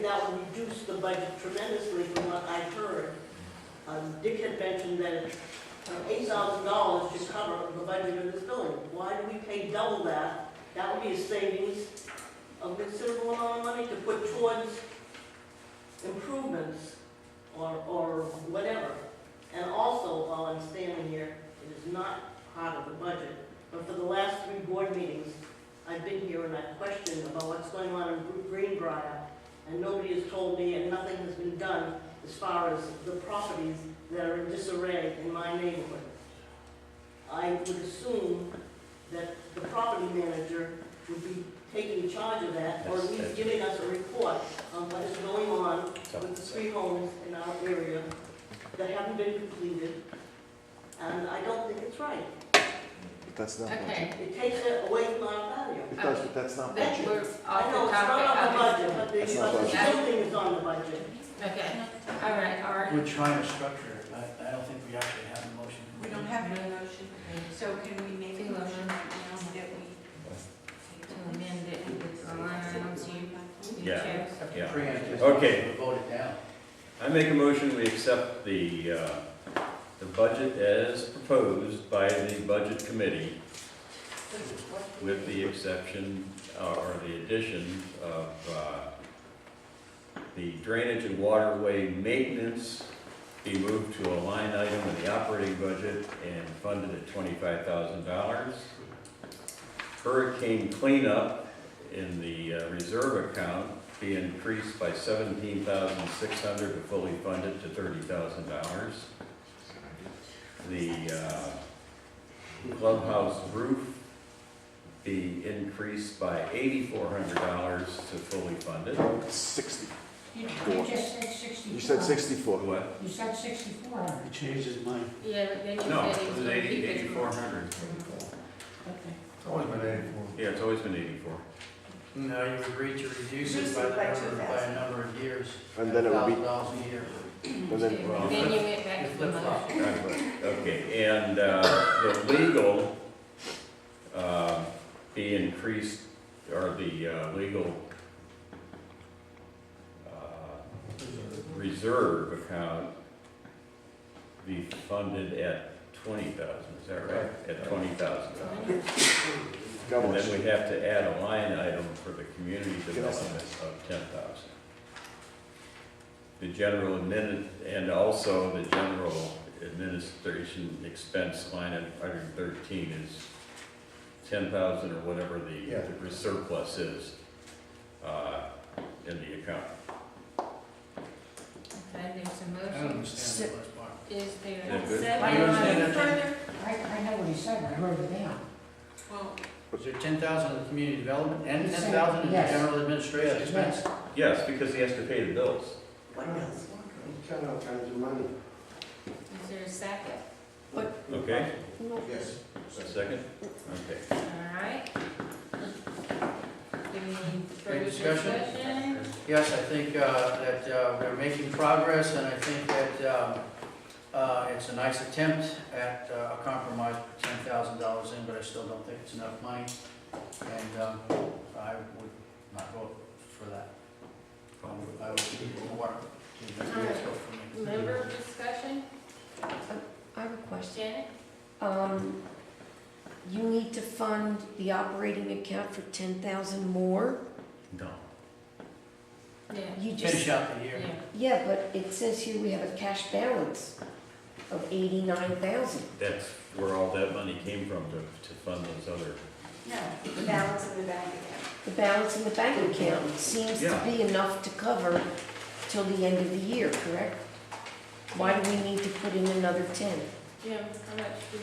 that would reduce the budget tremendously from what I've heard. Dick had mentioned that $8,000 should cover the budget of this building. Why do we pay double that? That would be a savings of considerable amount of money to put towards improvements or whatever. And also, while I'm standing here, it is not part of the budget, but for the last 3 board meetings, I've been here and I've questioned about what's going on in Greenbrier, and nobody has told me, and nothing has been done as far as the properties that are in disarray in my neighborhood. I would assume that the property manager would be taking charge of that, or at least giving us a report on what is going on with the 3 homes in our area that haven't been completed, and I don't think it's right. That's not budget. Okay. It takes it away from our value. It does, but that's not That budget. we're I know off it's the not on the topic. budget, but That's not the budget. building is on the budget. Okay, all right. We're trying to structure it. I don't think we actually have a motion. We don't have any motion, so can we make a motion right now that we? To amend it with the line items you Yeah. chose. Yeah. Preempt this, Okay. we'll vote it down. I make a motion, we accept the budget as proposed by the Budget Committee, with the exception, or the addition of the drainage and waterway maintenance be moved to a line item in the operating budget and funded at $25,000. Hurricane cleanup in the reserve account be increased by $17,600 to fully fund it to $30,000. The clubhouse roof be increased by $8,400 to fully fund it. 60. You just said 64. You said 64. What? You said 6,400. He changed his mind. Yeah, but then you No, said it it was was gonna keep it. 8,400. Okay. It's always been 84. Yeah, it's always been 84. No, you agreed to reduce it Reduce by it by a number of years. And then it would be- $1,000 a year. And then, Then you went back to the Flip-flop. motion. Okay, and the legal be increased, or the legal reserve account be funded at 20,000, is that right? At $20,000. God And bless then you. we have to add a line item for the community development of 10,000. The general and also the general administration expense line at 113 is 10,000 or whatever the surplus is in the account. Okay, there's a I don't motion. understand the first part. Is there Yeah, a good. second? I understand that. Further? I know what he said, but I wrote it down. Well, Is there 10,000 in community development and Yes. 10,000 in Yes. general administrative expense? Yes. Yes, because he has to pay the bills. What else? He's got all kinds of money. Is there a second? Okay, Yes. second? Okay. All right. Any further Any discussion? discussion? Yes, I think that we're making progress, and I think that it's a nice attempt at a compromise, $10,000 in, but I still don't think it's enough money, and I would not vote for that. I would need more. Let's go for me. Member discussion? I have a question. Janet? You need to fund the operating account for 10,000 more? No. Yeah. You just, Finish out the year. Yeah. yeah, but it says here we have a cash balance of 89,000. That's where all that money came from to fund those other. No, the balance in the bank account. The balance in the bank account seems to Yeah. be enough to cover till the end of the year, correct? Why do we need to put in another 10? Jim, how much do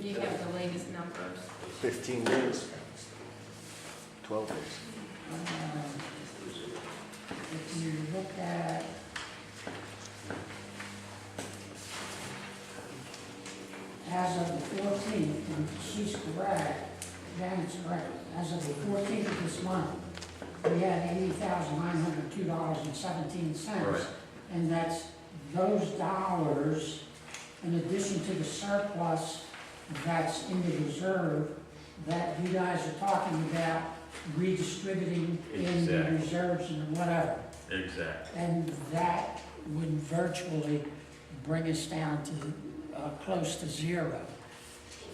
you have the latest numbers? 15 days. 12 days. If you look at as of the 14th, and she's correct, Janet's correct, as of the 14th of this month, we had $80,902.17. Right. And that's those dollars, in addition to the surplus that's in the reserve that you guys are talking about redistributing in the Exactly. reserves and whatever. Exactly. And that would virtually bring us down to close to zero.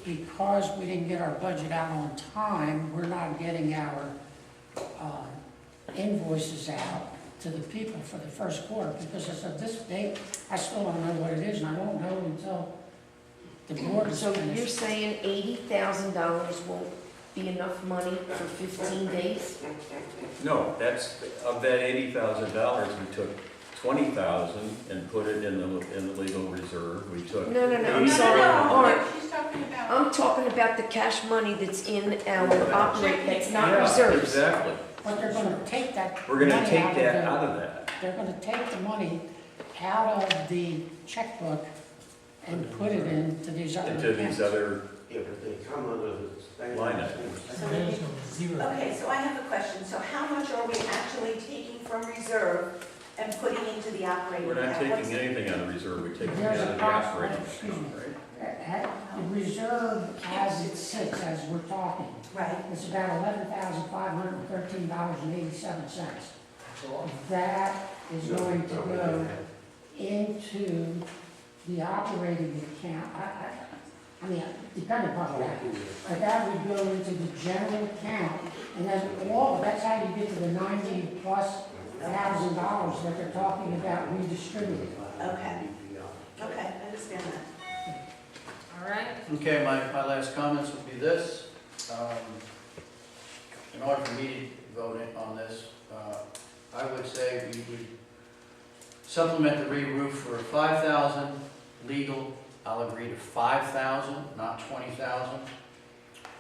Because we didn't get our budget out on time, we're not getting our invoices out to the people for the first quarter. Because as of this date, I still don't know what it is, and I won't know until the board is So finished. you're saying $80,000 won't be enough money for 15 days? No, that's, of that $80,000, we took 20,000 and put it in the legal reserve. We took. No, I'm 80 sorry. All right. She's talking about. I'm talking about the cash money that's in our operate, that's not Yeah, reserves. exactly. But they're gonna take that We're gonna money take out of that the- out of that. They're gonna take the money out of the checkbook and put it into these other Into accounts. these other Yeah, but they come under the same. line items. Okay, so I have a question. So how much are we actually taking from reserve and putting into the operating We're account? not What's taking anything out of reserve, we're taking it There's out a of the cost, operating excuse account, me. right? The reserve as it sits, as we're talking, Right. it's about $11,513.87. That is going to go into the operating account. I mean, depending upon that, but that would go into the general account, and then that's how you get to the $90,000+ that they're talking about redistributing. Okay. Okay, I understand that. All right, Okay, my last comments would be this. In order for me to vote on this, I would say we would supplement the re-roof for 5,000, legal, I'll agree to 5,000, not 20,000.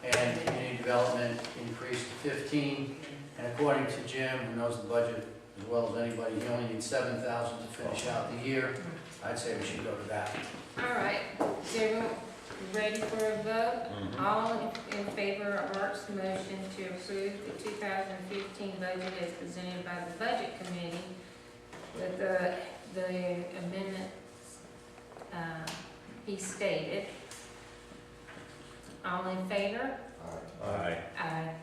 And community development increase to 15. And according to Jim, who knows the budget as well as anybody, he only needs 7,000 to finish out the year. I'd say we should go to that. all right. Is everyone ready for a vote? Mhm. All in favor of Art's motion to approve the 2015 budget as presented by the Budget Committee with the amendments he stated. All in favor? Aye. Aye.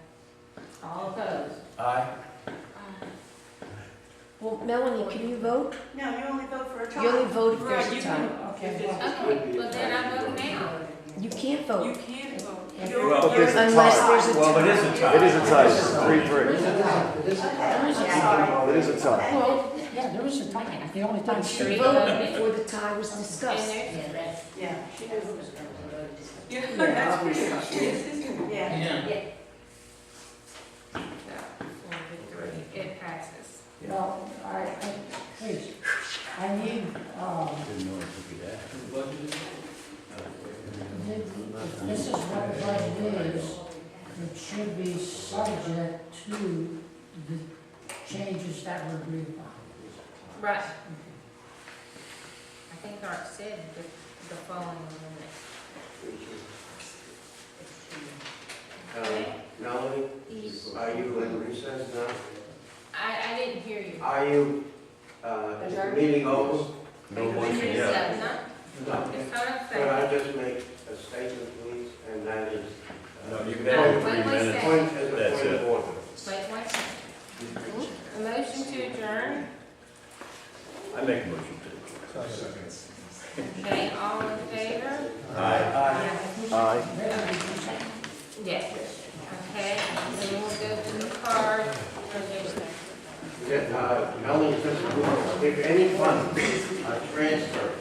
All opposed? Aye. Well, Melanie, can you vote? No, you only vote for a tie. You only vote if Right, there's you a tie. Okay, Okay, well then I vote now. You can't You vote can't vote. Well, But there's a unless tie. there's a tie. Well, it is a tie. It is a tie, 3-3. There is a tie. It is a tie. Well, yeah, there is a tie. The only time But she she voted before the tie was And discussed. there's, Yeah. Yeah, that's pretty much it. Yeah. it passes. Well, please, I need, Didn't know it could be that. if this is what the budget is, it should be subject to the changes that were agreed upon. Right. I think Art said the following amendment. Melanie, are you in recess now? I didn't hear you. Are you, is the meeting over? No motion yet. No? No. It's not a Could I second. just make a statement, please, and that is. No, you can No, have wait, 3 wait, minutes. Point as a That's point it. of order. Wait one second. A motion to adjourn? I make a motion to. Okay, all in favor? Aye. Aye. Yes. Okay, then we'll go to the card. Melanie, if any funds are transferred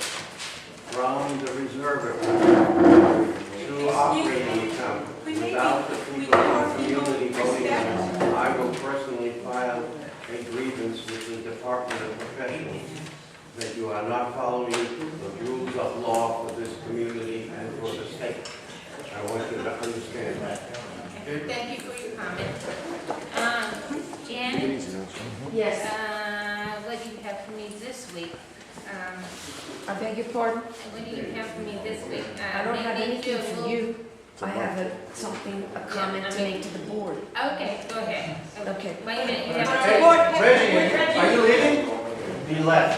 from the reserve account to operating account without the people in the community voting on it, I will personally file a grievance with the Department of Professionals that you are not following the rules of law for this community and for the state. I want you to understand that. Thank you for your comment. Janet? Yes. What do you have for me this week? I beg your pardon? What do you have for me this week? I don't have Maybe anything do a for little- you. I have a comment to make to the board. Okay, go ahead. Okay. Wait a minute, you Hey, have. Reggie, are you leaving? He left.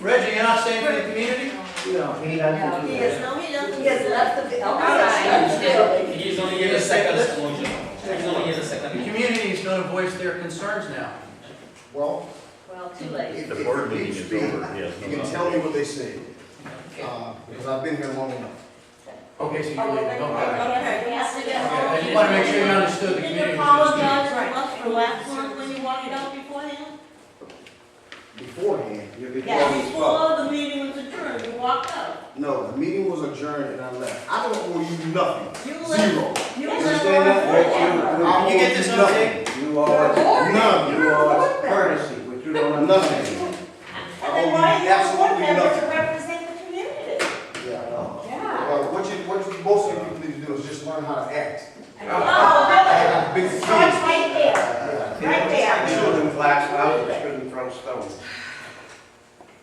Reggie, you're not staying for the community? No, he doesn't do He that. has he has left the. All right. He's only here the second motion. He's only here the second. The community voice their concerns now. Well, Well, too late. The board meeting is over, yes. you can tell me what they say, because I've been here long enough. Okay, so you're Oh, leaving, then- okay. okay, we have to get Okay, I all- just want to make sure you understood the Did community. you was gonna speak. apologize to us for last month when you walked out beforehand? Beforehand, Yeah, before the meeting was adjourned, you walked out. no, the meeting was adjourned and I left. I don't owe you nothing. You Zero. left. You You left understand that? on camera. I Can you get this on tape? You owe us, None. you owe us courtesy, which you don't Nothing. understand. And then why are you a board Absolutely member nothing. to represent the community? Yeah. Yeah. What you, most of you people need to do is just learn how to act. Oh, really? Have big kids. Starts right there, Yeah. right there. Children flash houses shouldn't throw stones.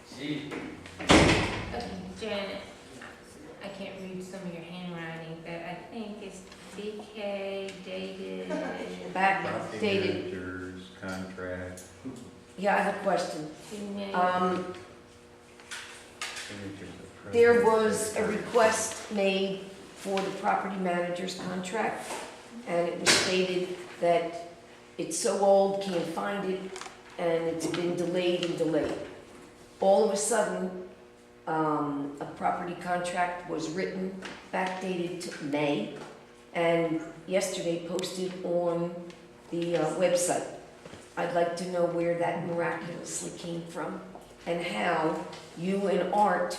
See, Okay, Janet, I can't read some of your handwriting, but I think it's DK dated. Back Property dated, managers, contract, yeah, I have a question. May. signatures of There president, was a request made for the property manager's contract, and it was stated that it's so old, can't find it, and it's been delayed and delayed. All of a sudden, a property contract was written, backdated to May, and yesterday posted on the website. I'd like to know where that miraculously came from, and how you and Art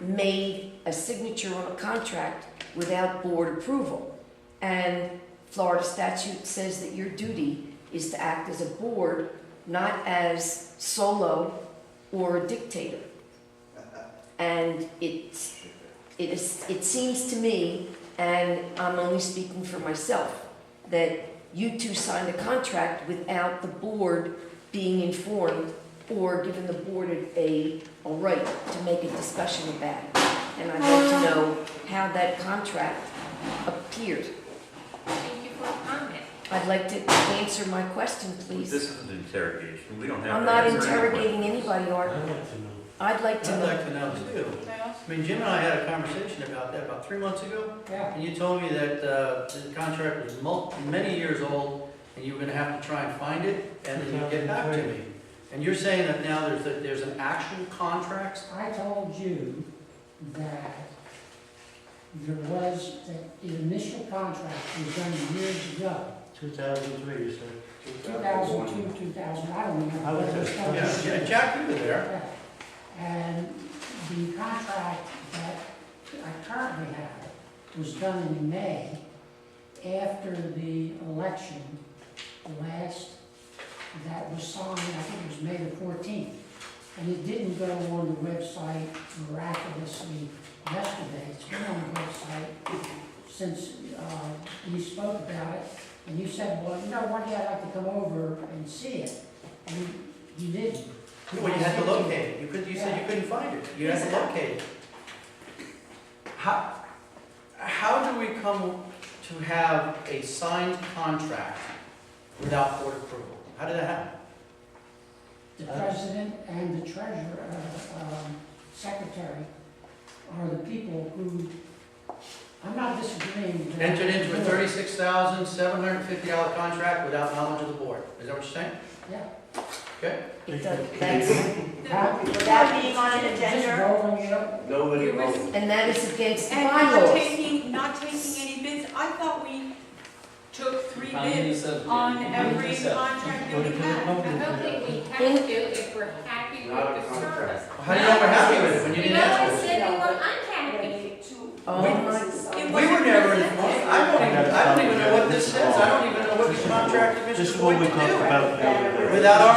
made a signature on a contract without board approval. And Florida statute says that your duty is to act as a board, not as solo or a dictator. And it seems to me, and I'm only speaking for myself, that you two signed a contract without the board being informed or given the board a right to make a discussion about it. And I'd like to know how that contract appeared. Thank you for the comment. I'd like to answer my question, please. This is an interrogation, we don't have. I'm to not answer any interrogating anybody, Art. I'd like to know. I'd like to I'd know. like to know too. I mean, Jim and I had a conversation about that about 3 months ago, Yeah. and you told me that the contract was many years old, and you were gonna have to try and find it, and then you'd get back to me. And you're saying that now there's an actual contract? I told you that there was, that the initial contract was done years ago, 2003, you said. 2002, 2000, I don't remember. I was but it was there. done years Yeah, ago. Jack, you were there. Yeah. And the contract that I currently have was done in May, after the election, the last that was signed, I think it was May the 14th. And it didn't go on the website miraculously yesterday. It's been on the website since you spoke about it. And you said, well, you know, one day I'd like to come over and see it. And you didn't. Well, you had to locate it. You said you couldn't find it. You had to locate it. How do we come to have a signed contract without board approval? How did that happen? The president and the treasurer, secretary are the people who, I'm not disagreeing with that. Entered into a $36,750 contract without knowledge of the board. Is that what you're saying? Yeah. Okay? It does, that's, Without being on an Just agenda, rolling it up. Nobody It was- voted. and that is against the And bylaws. not taking any bids, I thought we took 3 Found bids yourself, on Jim. every Yourself. contract Go that to we the had. public. I don't think we have to if we're happy Not a with the contract. service. How do you know we're happy with it when you You didn't always ask us? said you were unhappy. Oh my, We were never informed. I don't even know what this says. I don't even know what the contract is This is going what to we talked do. about the other day. Without our I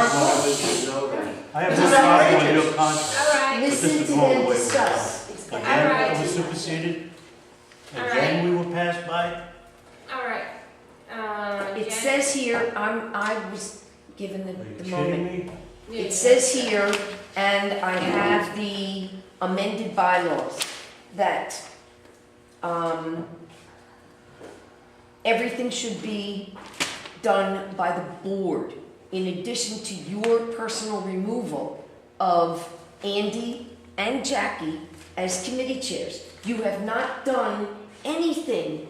have This no is problem on outrageous. your contract. All right, But this listen is to going them away. discuss. Again, Alright. it was superseded. Alright. Again, we were passed by. all right. It Janet? says here, I was given Are you the kidding moment. me? Yeah. It says here, and I have the amended bylaws, that everything should be done by the board, in addition to your personal removal of Andy and Jackie as committee chairs. You have not done anything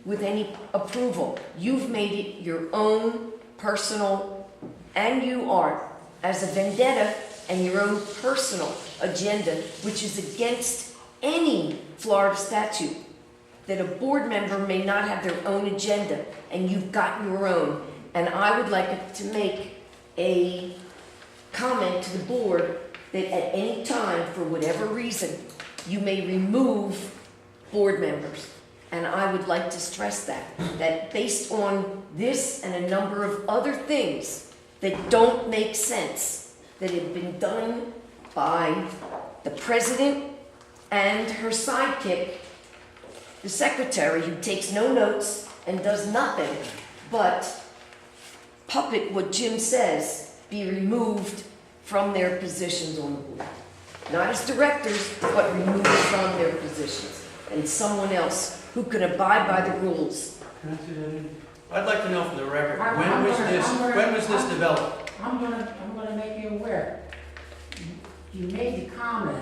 with any approval. You've made it your own personal, and you are, as a vendetta and your own personal agenda, which is against any Florida statute, that a board member may not have their own agenda, and you've got your own. And I would like to make a comment to the board that at any time, for whatever reason, you may remove board members. And I would like to stress that based on this and a number of other things that don't make sense, that have been done by the president and her sidekick, the secretary, who takes no notes and does nothing but puppet what Jim says, be removed from their positions on the board. Not as directors, but removed from their positions. And someone else who can abide by the rules. Can I say that again? I'd like to know for the record, I'm when was this gonna- developed? I'm gonna make you aware. You made the comment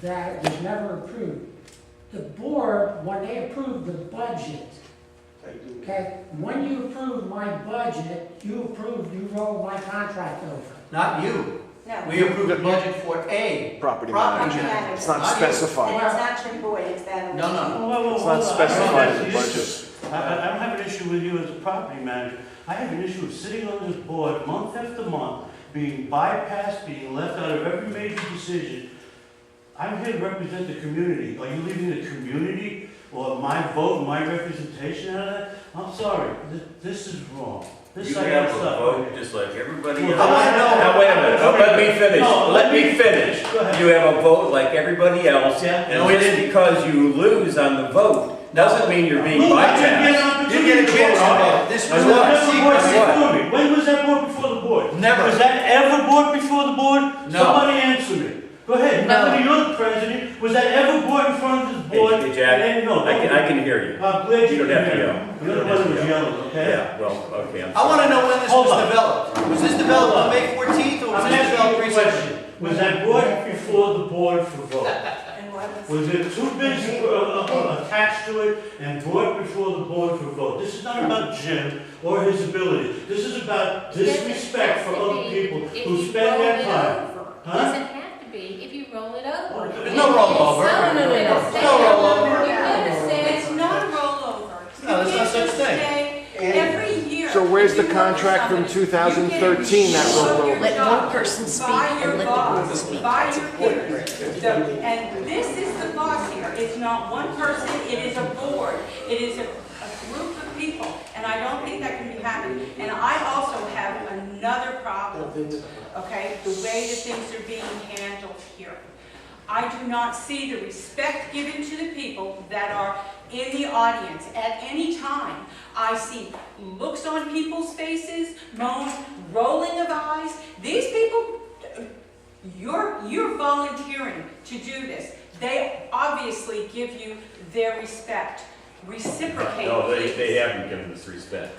that it was never approved. The board, when they approved the budget, okay, when you approved my budget, you rolled my contract over. Not you. No. We approved the budget for a Property property manager. manager. It's not you. specified. And it's not Jim Boyd, it's that. No, no. It's not specified in the budget. I don't have an issue with you as a property manager. I have an issue with sitting on this board month after month, being bypassed, being left out of every major decision. I'm here to represent the community. Are you leaving the community or my vote, my representation out of that? I'm sorry, this is wrong. This You I have gotta a stop. vote just like everybody else. Well, I wanna know- Now, wait a minute, now, let me finish, No, let me finish. Go ahead. You have a vote like everybody else, Yeah. and just because you lose on the vote, doesn't mean you're being Look, I didn't get an bypassed. opportunity You get a to chance vote on to it. vote. This Was was that not ever secret. brought What? before me? When was that brought before the board? Never. Was that ever brought before the board? No. Somebody answer me. Go ahead. No. Now that you're the president, was that ever brought in front of this board? Hey, Jack, And no, I can hear you. I'm glad You you don't have to can hear yell. me. You're the one who was yelling, okay? Yeah, well, okay, I'm I want to sorry. know when this Hold was on. developed. Was this developed on May 14th or was I'm this asking developed you a recently? question. Was that brought before the board for vote? And what was? Was there two bids attached to it and brought before the board for vote? This is not about Jim or his ability. This is about disrespect for other people who spend their time. Huh? Doesn't have to be, if you roll it over. There's no rollover. No, no, no, no. No rollover. You're gonna say It's not a rollover. No, there's no such thing. Every year. So where's the if you vote contract from somebody, you 2013 that get rolled your over? Let job one person speak by and your let the boss, board speak. by That's your important. peers. And this is the boss here. It's not one person, it is a board. It is a group of people. And I don't think that can be happening. And I also have another problem, okay? The way that things are being handled here. I do not see the respect given to the people that are in the audience at any time. I see looks on people's faces, moans, rolling of eyes. These people, you're volunteering to do this. They obviously give you their respect. Reciprocate. No, they please. haven't given us respect.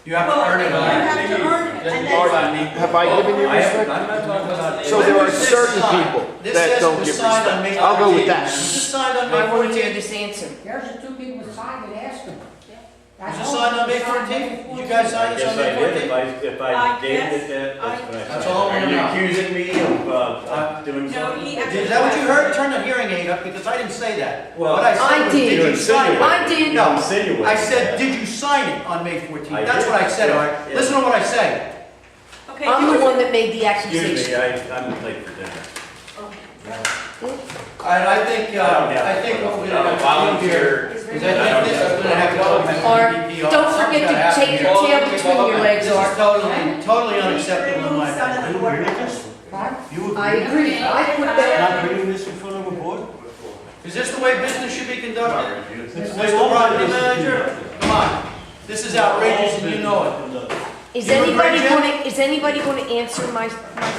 You have to earn it. You have to earn it. And that's- Have I given you I'm respect? not talking about. So there are certain people This that says don't it was give signed on May respect. I'll go with 14th. that. Was this signed on May I want to hear 14th? this answer. There's the two people that signed it, ask them. Was it signed on May 14th? Did you guys sign I this guess on I May did, 14th? if I I dated guess- it, that's what I. That's all I wanna Are you know. accusing me of doing No, something? he Is that what you heard? Turn the hearing aid up because I didn't say that. Well, What I said I was, did. did you sign it? I did. No, Insinuating I said, that. did you sign it on May 14th? I That's did. what I said, all right? Yeah. Listen to what I say. Okay, I'm the here's- one that made the Excuse accusation. me, I'm late for dinner. And I think what we're gonna have to do here is I think this is gonna have to go back to Art, DPR. don't Something's forget to gotta happen take here. your tail between your legs, This is Art. totally unacceptable in my Remove some of opinion. the board members. You I agree? agree. I put that, Not bringing this in front of a board? Is this the way business should be conducted? It's Mr. Property Manager, come on. This is outrageous and you know it. is You agree, anybody Jim? going to answer my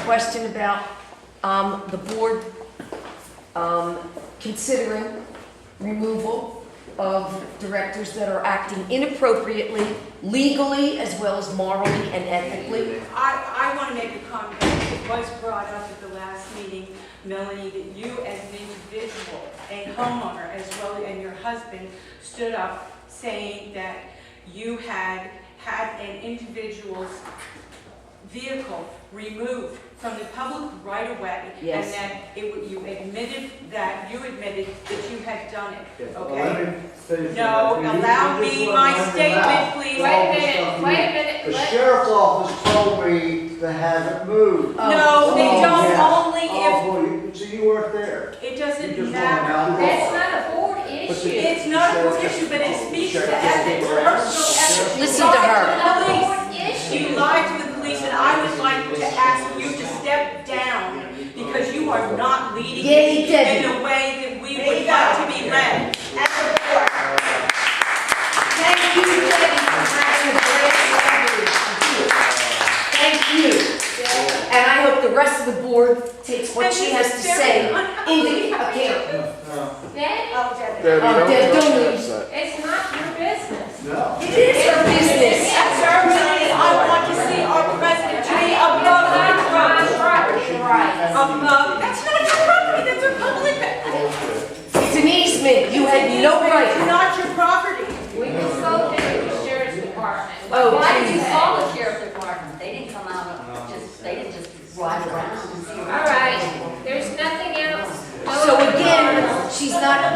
question about, the board, considering removal of directors that are acting inappropriately, legally as well as morally and ethically? I want to make a comment. It was brought up at the last meeting, Melanie, that you as an individual, a homeowner as well, and your husband stood up saying that you had an individual's vehicle removed from the public right-of-way. Yes. And that you admitted that you had done it, Well, okay? let me finish No, on that. You allow just me went my running statement, out. please. Wait a minute, The let- sheriff's office told me to have it moved. No, they Oh, don't, yeah. only if, Oh, boy, so you weren't there. it You doesn't just matter. wanted out. That's not a board issue. It's not a board issue, but it speaks to ethics, personal ethics. Listen to her. It's not a board Police. issue. You lied to the police, and I would like to ask you to step down because you are not leading Yay, us Debbie. in the way that we would like to be led. As a board, Thank you, Debbie, for having a great collaboration. Thank you. And I hope the rest of the board takes what she has to say into account. Then, oh, Debbie. Debbie, Oh, Deb, don't get leave. upset. it's not your business. No. It is her business. Certainly, I want to see our president to be above our property. Above, that's not your property, that's our public. It's an easement. You had no It's right. not your property. We consulted with the sheriff's department. Oh, Why did you geez. call the sheriff's department? They didn't come out, they didn't just ride around and see. All right, there's nothing else. So again,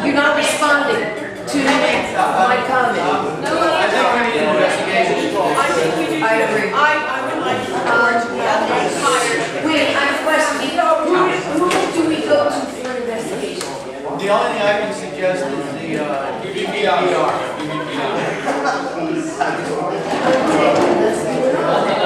you're not responding to my comment. No, I think we need an investigation. I think we do. I agree. I would like the board to be hired. Wait, I have a question. Who do we go to for an investigation? The only thing I can suggest is the UBPR. Okay, let's do it.